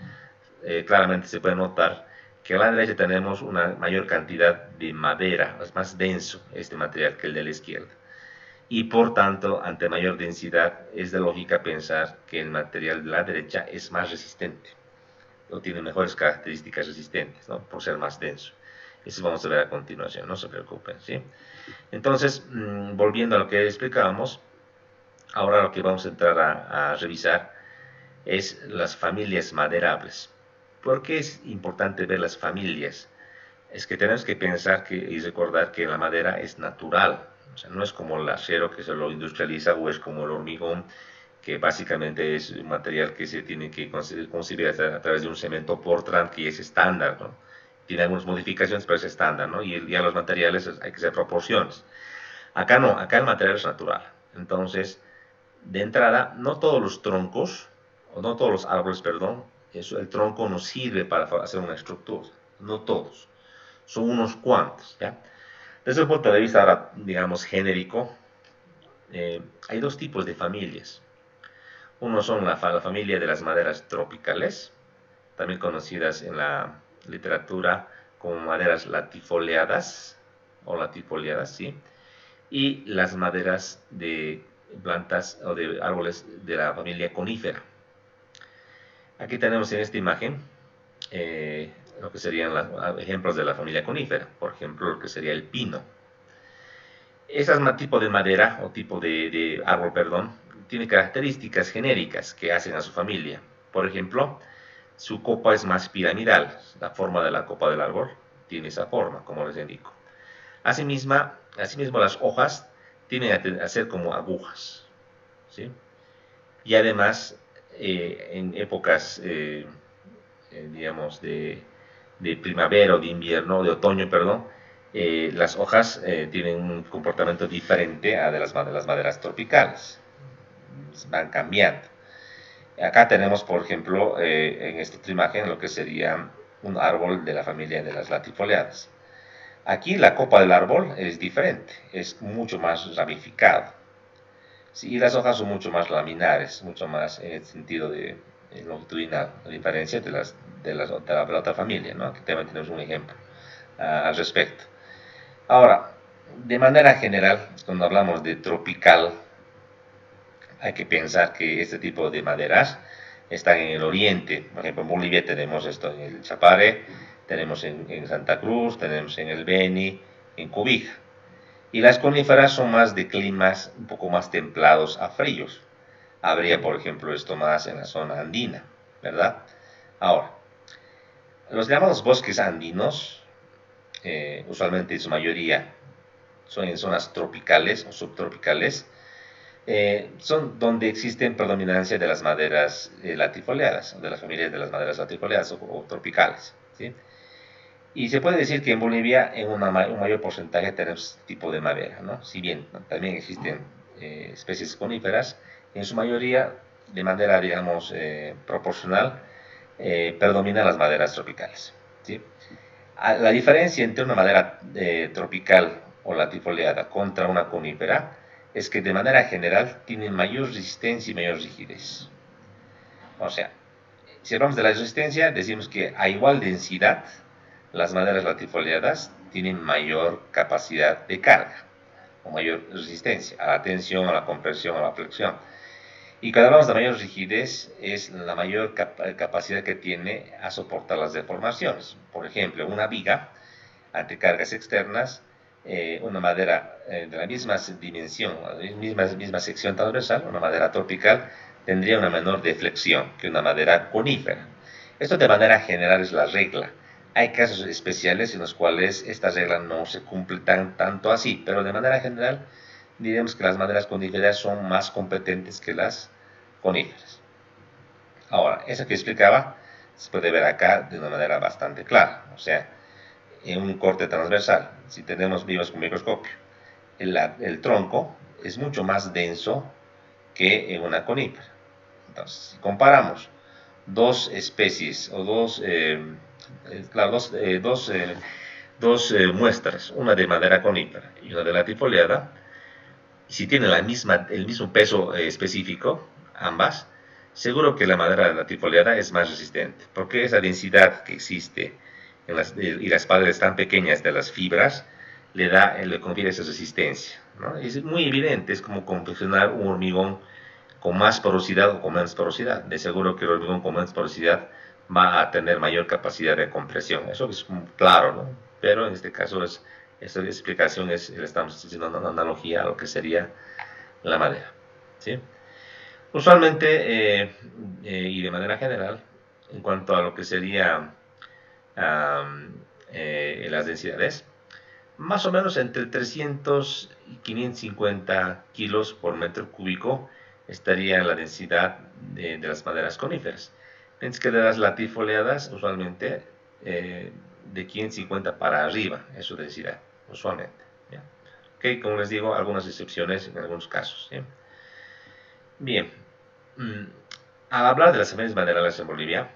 claramente se puede notar que a la derecha tenemos una mayor cantidad de madera, es más denso este material que el de la izquierda. Y por tanto, ante mayor densidad, es de lógica pensar que el material de la derecha es más resistente o tiene mejores características resistentes, ¿no? Por ser más denso. Eso vamos a ver a continuación, no se preocupen, ¿sí? Entonces, volviendo a lo que explicábamos, ahora lo que vamos a entrar a revisar es las familias maderables. ¿Por qué es importante ver las familias? Es que tenemos que pensar y recordar que la madera es natural, o sea, no es como el acero que se lo industrializa o es como el hormigón, que básicamente es un material que se tiene que concebir a través de un cemento Portland que es estándar, ¿no? Tiene algunas modificaciones, pero es estándar, ¿no? Y ya los materiales hay que hacer proporciones. Acá no, acá el material es natural. Entonces, de entrada, no todos los troncos, o no todos los árboles, perdón, el tronco nos sirve para hacer una estructura, no todos, son unos cuantos, ¿ya? Desde el punto de vista, ahora, digamos, genérico, hay dos tipos de familias. Uno son la familia de las maderas tropicales, también conocidas en la literatura como maderas latifoliadas o latifoliadas, ¿sí? Y las maderas de plantas o de árboles de la familia conífera. Aquí tenemos en esta imagen lo que serían los ejemplos de la familia conífera, por ejemplo, lo que sería el pino. Ese tipo de madera o tipo de árbol, perdón, tiene características genéricas que hacen a su familia. Por ejemplo, su copa es más piramidal. La forma de la copa del árbol tiene esa forma, como les indico. Asimismo las hojas tienden a ser como agujas, ¿sí? Y además, en épocas, digamos, de primavera o de invierno, de otoño, perdón, las hojas tienen un comportamiento diferente a de las maderas tropicales. Van cambiando. Acá tenemos, por ejemplo, en esta otra imagen, lo que sería un árbol de la familia de las latifoliadas. Aquí la copa del árbol es diferente, es mucho más ramificado. Sí, y las hojas son mucho más laminares, mucho más en el sentido de longitudinal, a diferencia de la otra familia, ¿no? Aquí también tenemos un ejemplo al respecto. Ahora, de manera general, cuando hablamos de tropical, hay que pensar que este tipo de maderas están en el oriente. Por ejemplo, en Bolivia tenemos esto en el Chapare, tenemos en Santa Cruz, tenemos en el Beni, en Cobija. Y las coníferas son más de climas un poco más templados a fríos. Habría, por ejemplo, esto más en la zona andina, ¿verdad? Ahora, los llamados bosques andinos, usualmente en su mayoría son en zonas tropicales o subtropicales, son donde existen predominancia de las maderas latifoliadas, de las familias de las maderas latifoliadas o tropicales, ¿sí? Y se puede decir que en Bolivia en un mayor porcentaje tenemos este tipo de madera, ¿no? Si bien, ¿no?, también existen especies coníferas, en su mayoría de manera, digamos, proporcional, predominan las maderas tropicales, ¿sí? La diferencia entre una madera tropical o latifoliada contra una conífera es que de manera general tienen mayor resistencia y mayor rigidez. O sea, si hablamos de la resistencia, decimos que a igual densidad, las maderas latifoliadas tienen mayor capacidad de carga o mayor resistencia a la tensión, a la compresión, a la flexión. Y cuando hablamos de mayor rigidez, es la mayor capacidad que tiene a soportar las deformaciones. Por ejemplo, una viga ante cargas externas, una madera de la misma dimensión, misma sección transversal, una madera tropical, tendría una menor deflexión que una madera conífera. Esto de manera general es la regla. Hay casos especiales en los cuales esta regla no se cumple tanto así, pero de manera general diremos que las maderas coníferas son más competentes que las coníferas. Ahora, eso que explicaba se puede ver acá de una manera bastante clara. O sea, en un corte transversal, si vimos con microscopio, el tronco es mucho más denso que en una conífera. Entonces, si comparamos dos especies o dos muestras, una de madera conífera y una de latifoliada, si tienen el mismo peso específico, ambas, seguro que la madera latifoliada es más resistente, porque esa densidad que existe y las paredes tan pequeñas de las fibras le confiere esa resistencia, ¿no? Es muy evidente, es como confeccionar un hormigón con más porosidad o con menos porosidad. De seguro que el hormigón con menos porosidad va a tener mayor capacidad de compresión. Eso es claro, ¿no? Pero en este caso, esta explicación le estamos haciendo una analogía a lo que sería la madera, ¿sí? Usualmente, y de manera general, en cuanto a lo que sería las densidades, más o menos entre 300 y 550 kilos por metro cúbico estaría la densidad de las maderas coníferas. Mientras que de las latifoliadas, usualmente de 550 para arriba es su densidad, usualmente. ¿Ya? Okay, como les digo, algunas excepciones en algunos casos. ¿Sí? Bien, al hablar de las especies maderales en Bolivia,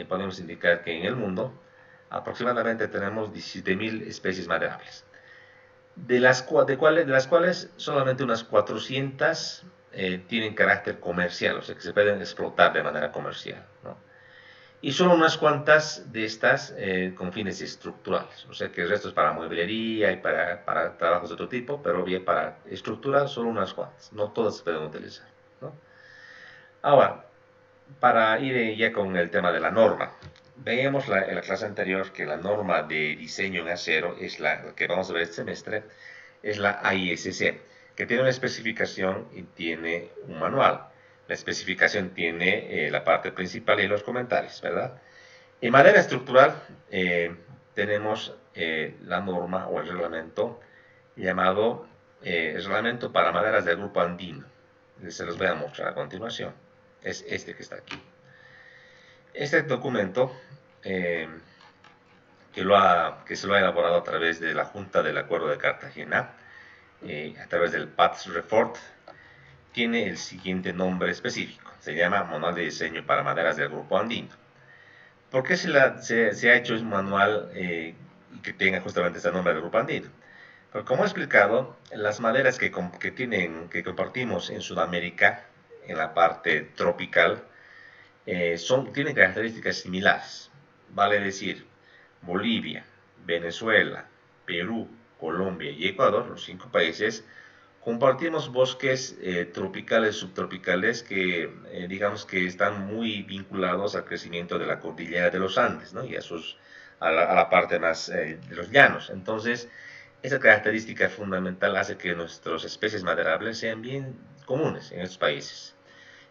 podemos indicar que en el mundo aproximadamente tenemos 17.000 especies maderables, de las cuales solamente unas 400 tienen carácter comercial, o sea que se pueden explotar de manera comercial, ¿no? Y solo unas cuantas de estas con fines estructurales, o sea que el resto es para mueblería y para trabajos de otro tipo, pero bien para estructura solo unas cuantas, no todas se pueden utilizar, ¿no? Ahora, para ir ya con el tema de la norma, veíamos en la clase anterior que la norma de diseño en acero es la que vamos a ver este semestre, es la AISC, que tiene una especificación y tiene un manual. La especificación tiene la parte principal y los comentarios, ¿verdad? En madera estructural tenemos la norma o el reglamento llamado Reglamento para Maderas del Grupo Andino. Se los voy a mostrar a continuación. Es este que está aquí. Este documento, que se lo ha elaborado a través de la Junta del Acuerdo de Cartagena, a través del PATS Refort, tiene el siguiente nombre específico. Se llama Manual de Diseño para Maderas del Grupo Andino. ¿Por qué se ha hecho un manual que tenga justamente este nombre del Grupo Andino? Porque como he explicado, las maderas que compartimos en Sudamérica, en la parte tropical, tienen características similares. Vale decir, Bolivia, Venezuela, Perú, Colombia y Ecuador, los 5 países, compartimos bosques tropicales, subtropicales, que digamos que están muy vinculados al crecimiento de la cordillera de los Andes, ¿no? Y a la parte más de los llanos. Entonces, esa característica fundamental hace que nuestras especies maderables sean bien comunes en estos países.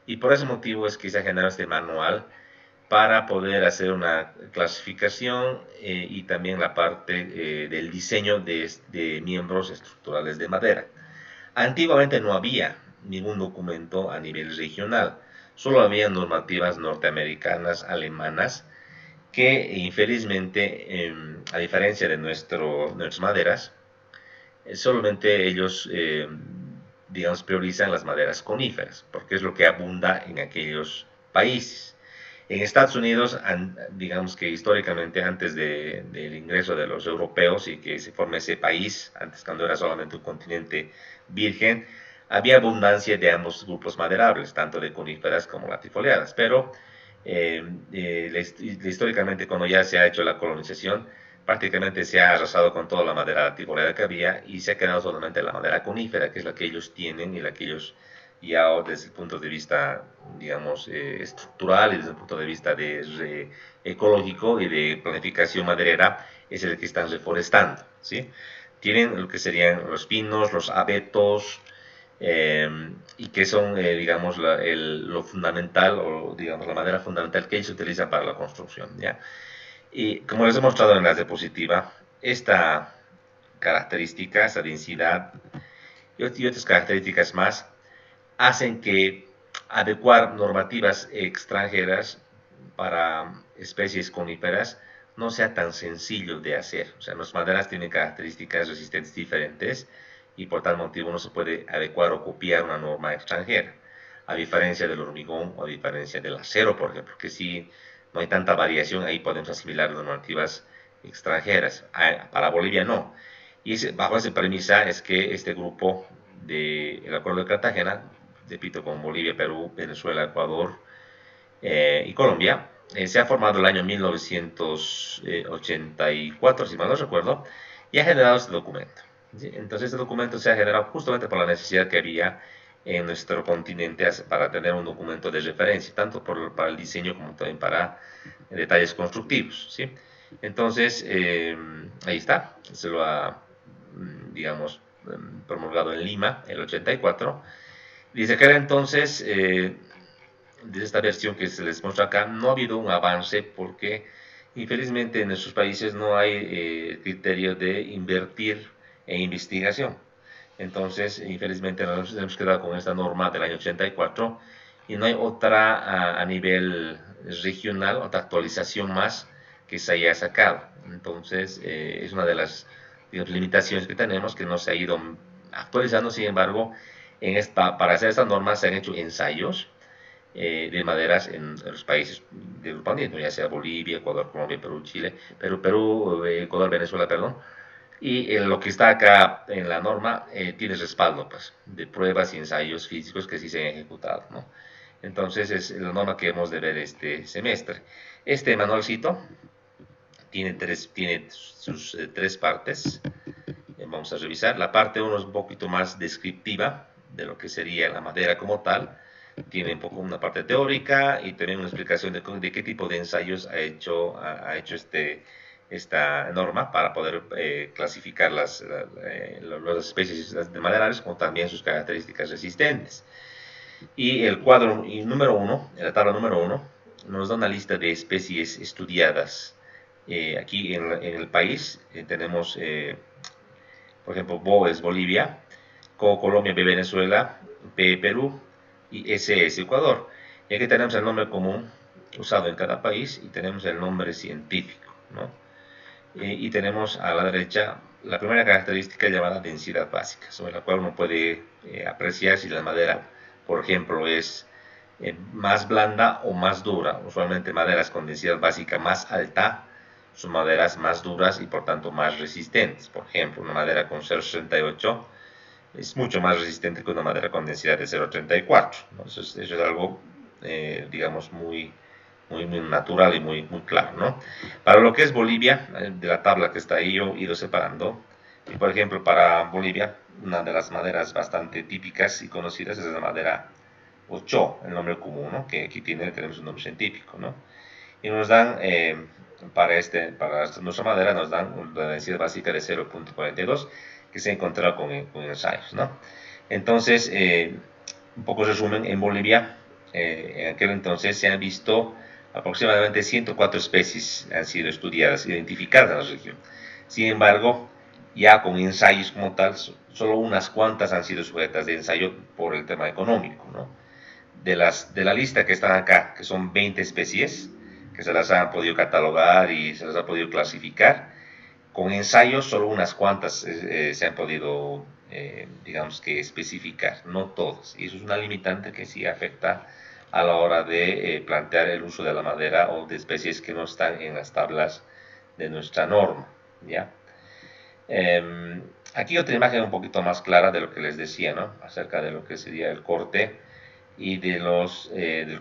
Y por ese motivo es que se ha generado este manual para poder hacer una clasificación y también la parte del diseño de miembros estructurales de madera. Antiguamente no había ningún documento a nivel regional, solo había normativas norteamericanas, alemanas, que infelizmente, a diferencia de nuestras maderas, solamente ellos, digamos, priorizan las maderas coníferas, porque es lo que abunda en aquellos países. En Estados Unidos, digamos que históricamente antes del ingreso de los europeos y que se forme ese país, antes cuando era solamente un continente virgen, había abundancia de ambos grupos maderables, tanto de coníferas como latifoliadas, pero históricamente cuando ya se ha hecho la colonización, prácticamente se ha arrasado con toda la madera latifoliada que había y se ha quedado solamente la madera conífera, que es la que ellos tienen y la que ellos ya desde el punto de vista, digamos, estructural y desde el punto de vista ecológico y de planificación maderera, es el que están reforestando, ¿sí? Tienen lo que serían los pinos, los abetos, y que son, digamos, lo fundamental, o digamos, la madera fundamental que ellos utilizan para la construcción, ¿ya? Y como les he mostrado en la diapositiva, esta característica, esta densidad y otras características más, hacen que adecuar normativas extranjeras para especies coníferas no sea tan sencillo de hacer. O sea, las maderas tienen características resistentes diferentes y por tal motivo no se puede adecuar o copiar una norma extranjera, a diferencia del hormigón o a diferencia del acero, por ejemplo, que si no hay tanta variación, ahí podemos asimilar normativas extranjeras. Para Bolivia no. Y bajo esa premisa es que este grupo del Acuerdo de Cartagena, repito, con Bolivia, Perú, Venezuela, Ecuador y Colombia, se ha formado el año 1984, si mal no recuerdo, y ha generado este documento. ¿Sí? Entonces este documento se ha generado justamente por la necesidad que había en nuestro continente para tener un documento de referencia, tanto para el diseño como también para detalles constructivos. ¿Sí? Entonces, ahí está, se lo ha, digamos, promulgado en Lima, el 84. Dice que era entonces, de esta versión que se les muestra acá, no ha habido un avance porque infelizmente en nuestros países no hay criterio de invertir en investigación. Entonces, infelizmente nos hemos quedado con esta norma del año 84 y no hay otra a nivel regional, otra actualización más que se haya sacado. Entonces, es una de las, digamos, limitaciones que tenemos, que no se ha ido actualizando. Sin embargo, para hacer esta norma se han hecho ensayos de maderas en los países del grupo andino, ya sea Bolivia, Ecuador, Colombia, Perú, Chile, Perú, Ecuador, Venezuela, perdón. Y lo que está acá en la norma tiene respaldo, pues, de pruebas y ensayos físicos que sí se han ejecutado, ¿no? Entonces es la norma que hemos de ver este semestre. Este manualcito tiene sus 3 partes. Vamos a revisar. La parte 1 es un poquito más descriptiva de lo que sería la madera como tal. Tiene un poco una parte teórica y también una explicación de qué tipo de ensayos ha hecho esta norma para poder clasificar las especies de maderables como también sus características resistentes. Y el cuadro número 1, en la tabla número 1, nos da una lista de especies estudiadas. Aquí en el país tenemos, por ejemplo, BO es Bolivia, CO Colombia, B Venezuela, P Perú y S es Ecuador. Y aquí tenemos el nombre común usado en cada país y tenemos el nombre científico, ¿no? Y tenemos a la derecha la primera característica llamada densidad básica, sobre la cual uno puede apreciar si la madera, por ejemplo, es más blanda o más dura. Usualmente maderas con densidad básica más alta son maderas más duras y por tanto más resistentes. Por ejemplo, una madera con 0,68 es mucho más resistente que una madera con densidad de 0,34. ¿No? Eso es algo, digamos, muy natural y muy claro, ¿no? Para lo que es Bolivia, de la tabla que está ahí, yo he ido separando. Y por ejemplo, para Bolivia, una de las maderas bastante típicas y conocidas es la madera Ocho, el nombre común, ¿no? Que aquí tenemos un nombre científico, ¿no? Y nos dan, para nuestra madera, nos dan una densidad básica de 0,42 que se ha encontrado con ensayos, ¿no? Entonces, un poco resumen, en Bolivia, en aquel entonces se han visto aproximadamente 104 especies han sido estudiadas, identificadas en la región. Sin embargo, ya con ensayos como tal, solo unas cuantas han sido sujetas de ensayo por el tema económico, ¿no? De la lista que están acá, que son 20 especies, que se las han podido catalogar y se las ha podido clasificar, con ensayos solo unas cuantas se han podido, digamos que especificar, no todas. Y eso es una limitante que sí afecta a la hora de plantear el uso de la madera o de especies que no están en las tablas de nuestra norma, ¿ya? Aquí otra imagen un poquito más clara de lo que les decía, ¿no? Acerca de lo que sería el corte y de lo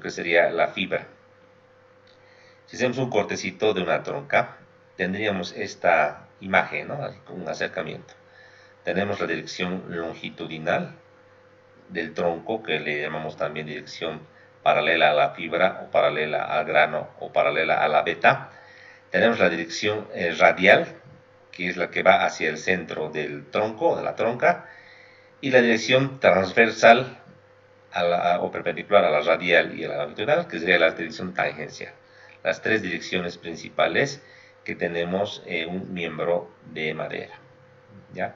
que sería la fibra. Si hacemos un cortecito de una tronca, tendríamos esta imagen, ¿no? Con un acercamiento. Tenemos la dirección longitudinal del tronco, que le llamamos también dirección paralela a la fibra o paralela al grano o paralela a la veta. Tenemos la dirección radial, que es la que va hacia el centro del tronco, de la tronca, y la dirección transversal o perpendicular a la radial y a la longitudinal, que sería la dirección tangencial. Las tres direcciones principales que tenemos en un miembro de madera. ¿Ya?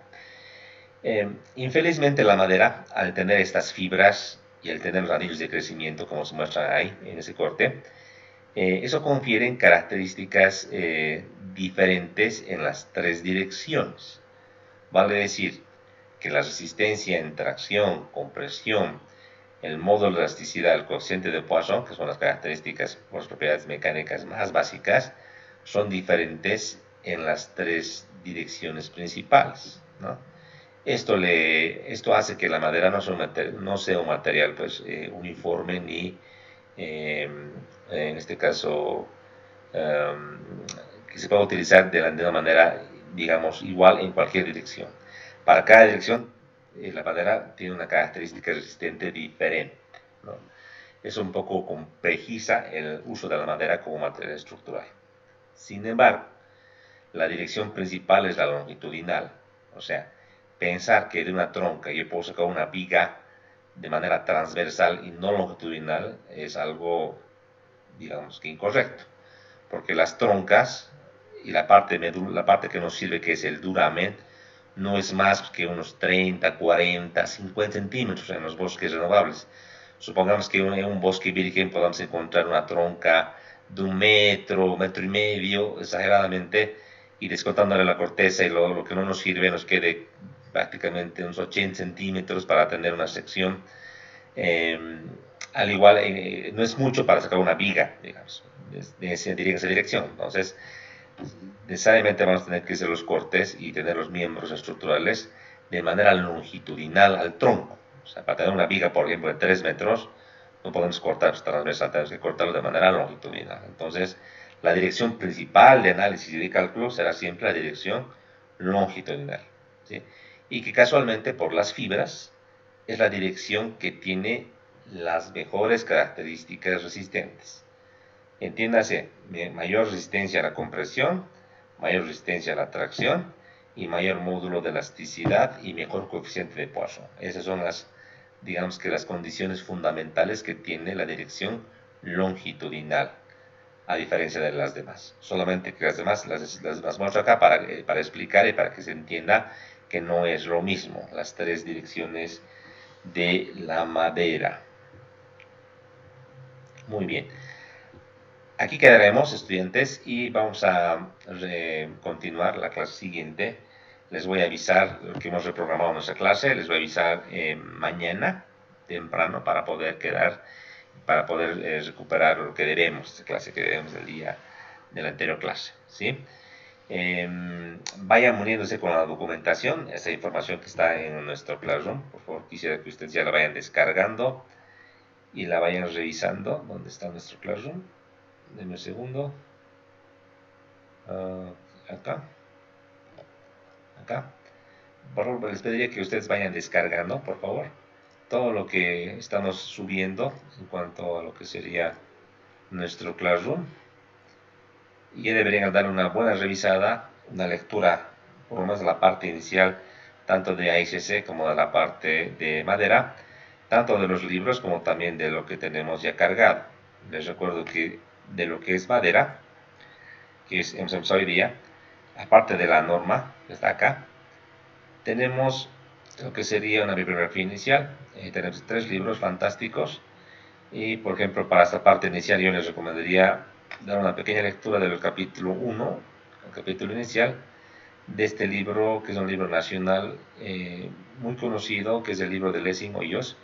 Infelizmente la madera, al tener estas fibras y al tener los anillos de crecimiento, como se muestra ahí en ese corte, eso confiere características diferentes en las tres direcciones. Vale decir que la resistencia en tracción, compresión, el módulo de elasticidad, el coeficiente de Poisson, que son las características o las propiedades mecánicas más básicas, son diferentes en las tres direcciones principales, ¿no? Esto hace que la madera no sea un material pues, uniforme ni, en este caso, que se pueda utilizar de una manera, digamos, igual en cualquier dirección. Para cada dirección, la madera tiene una característica resistente diferente, ¿no? Es un poco complejiza el uso de la madera como material estructural. Sin embargo, la dirección principal es la longitudinal, o sea, pensar que de una tronca yo puedo sacar una viga de manera transversal y no longitudinal es algo, digamos que incorrecto, porque las troncas y la parte que nos sirve, que es el duramen, no es más que unos 30, 40, 50 centímetros en los bosques renovables. Supongamos que en un bosque virgen podamos encontrar una tronca de 1 metro, metro y medio, exageradamente, y descontándole la corteza y lo que no nos sirve, nos quede prácticamente unos 80 centímetros para tener una sección. Al igual, no es mucho para sacar una viga, digamos, en esa dirección. Entonces, necesariamente vamos a tener que hacer los cortes y tener los miembros estructurales de manera longitudinal al tronco. O sea, para tener una viga, por ejemplo, de 3 metros, no podemos cortar transversal, tenemos que cortarlo de manera longitudinal. Entonces, la dirección principal de análisis y de cálculo será siempre la dirección longitudinal, ¿sí? Y que casualmente por las fibras es la dirección que tiene las mejores características resistentes. Entiéndase, mayor resistencia a la compresión, mayor resistencia a la tracción y mayor módulo de elasticidad y mejor coeficiente de Poisson. Esas son las digamos que las condiciones fundamentales que tiene la dirección longitudinal, a diferencia de las demás. Solamente que las muestro acá para explicar y para que se entienda que no es lo mismo las tres direcciones de la madera. Muy bien. Aquí quedaremos, estudiantes, y vamos a continuar la clase siguiente. Les voy a avisar que hemos reprogramado nuestra clase, les voy a avisar mañana temprano para poder recuperar lo que debemos, la clase que debemos del día de la anterior clase, ¿sí? Vayan uniéndose con la documentación, esa información que está en nuestro Classroom. Por favor, quisiera que ustedes ya la vayan descargando y la vayan revisando. ¿Dónde está nuestro Classroom? Denme un segundo. Acá. Por favor, les pediría que ustedes vayan descargando, por favor, todo lo que estamos subiendo en cuanto a lo que sería nuestro Classroom. Y ya deberían dar una buena revisada, una lectura, por lo menos la parte inicial, tanto de AICC como de la parte de madera, tanto de los libros como también de lo que tenemos ya cargado. Les recuerdo que de lo que es madera, que hemos empezado hoy día, aparte de la norma que está acá, tenemos lo que sería una bibliografía inicial. Tenemos 3 libros fantásticos y, por ejemplo, para esta parte inicial yo les recomendaría dar una pequeña lectura del capítulo 1, el capítulo inicial de este libro, que es un libro nacional muy conocido, que es el libro de Lessing Hoyos,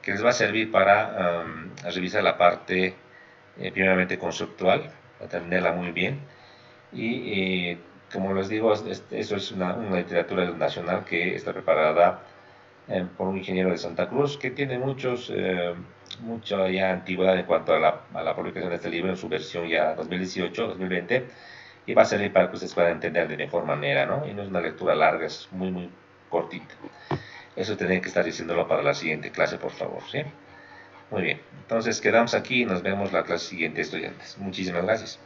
que les va a servir para revisar la parte primeramente conceptual, para entenderla muy bien. Y como les digo, eso es una literatura nacional que está preparada por un ingeniero de Santa Cruz que tiene mucha ya antigüedad en cuanto a la publicación de este libro en su versión ya 2018-2020, y va a servir para que ustedes puedan entender de mejor manera, ¿no? Y no es una lectura larga, es muy cortita. Eso tendría que estar diciéndolo para la siguiente clase, por favor, ¿sí? Muy bien, entonces quedamos aquí y nos vemos la clase siguiente, estudiantes. Muchísimas gracias.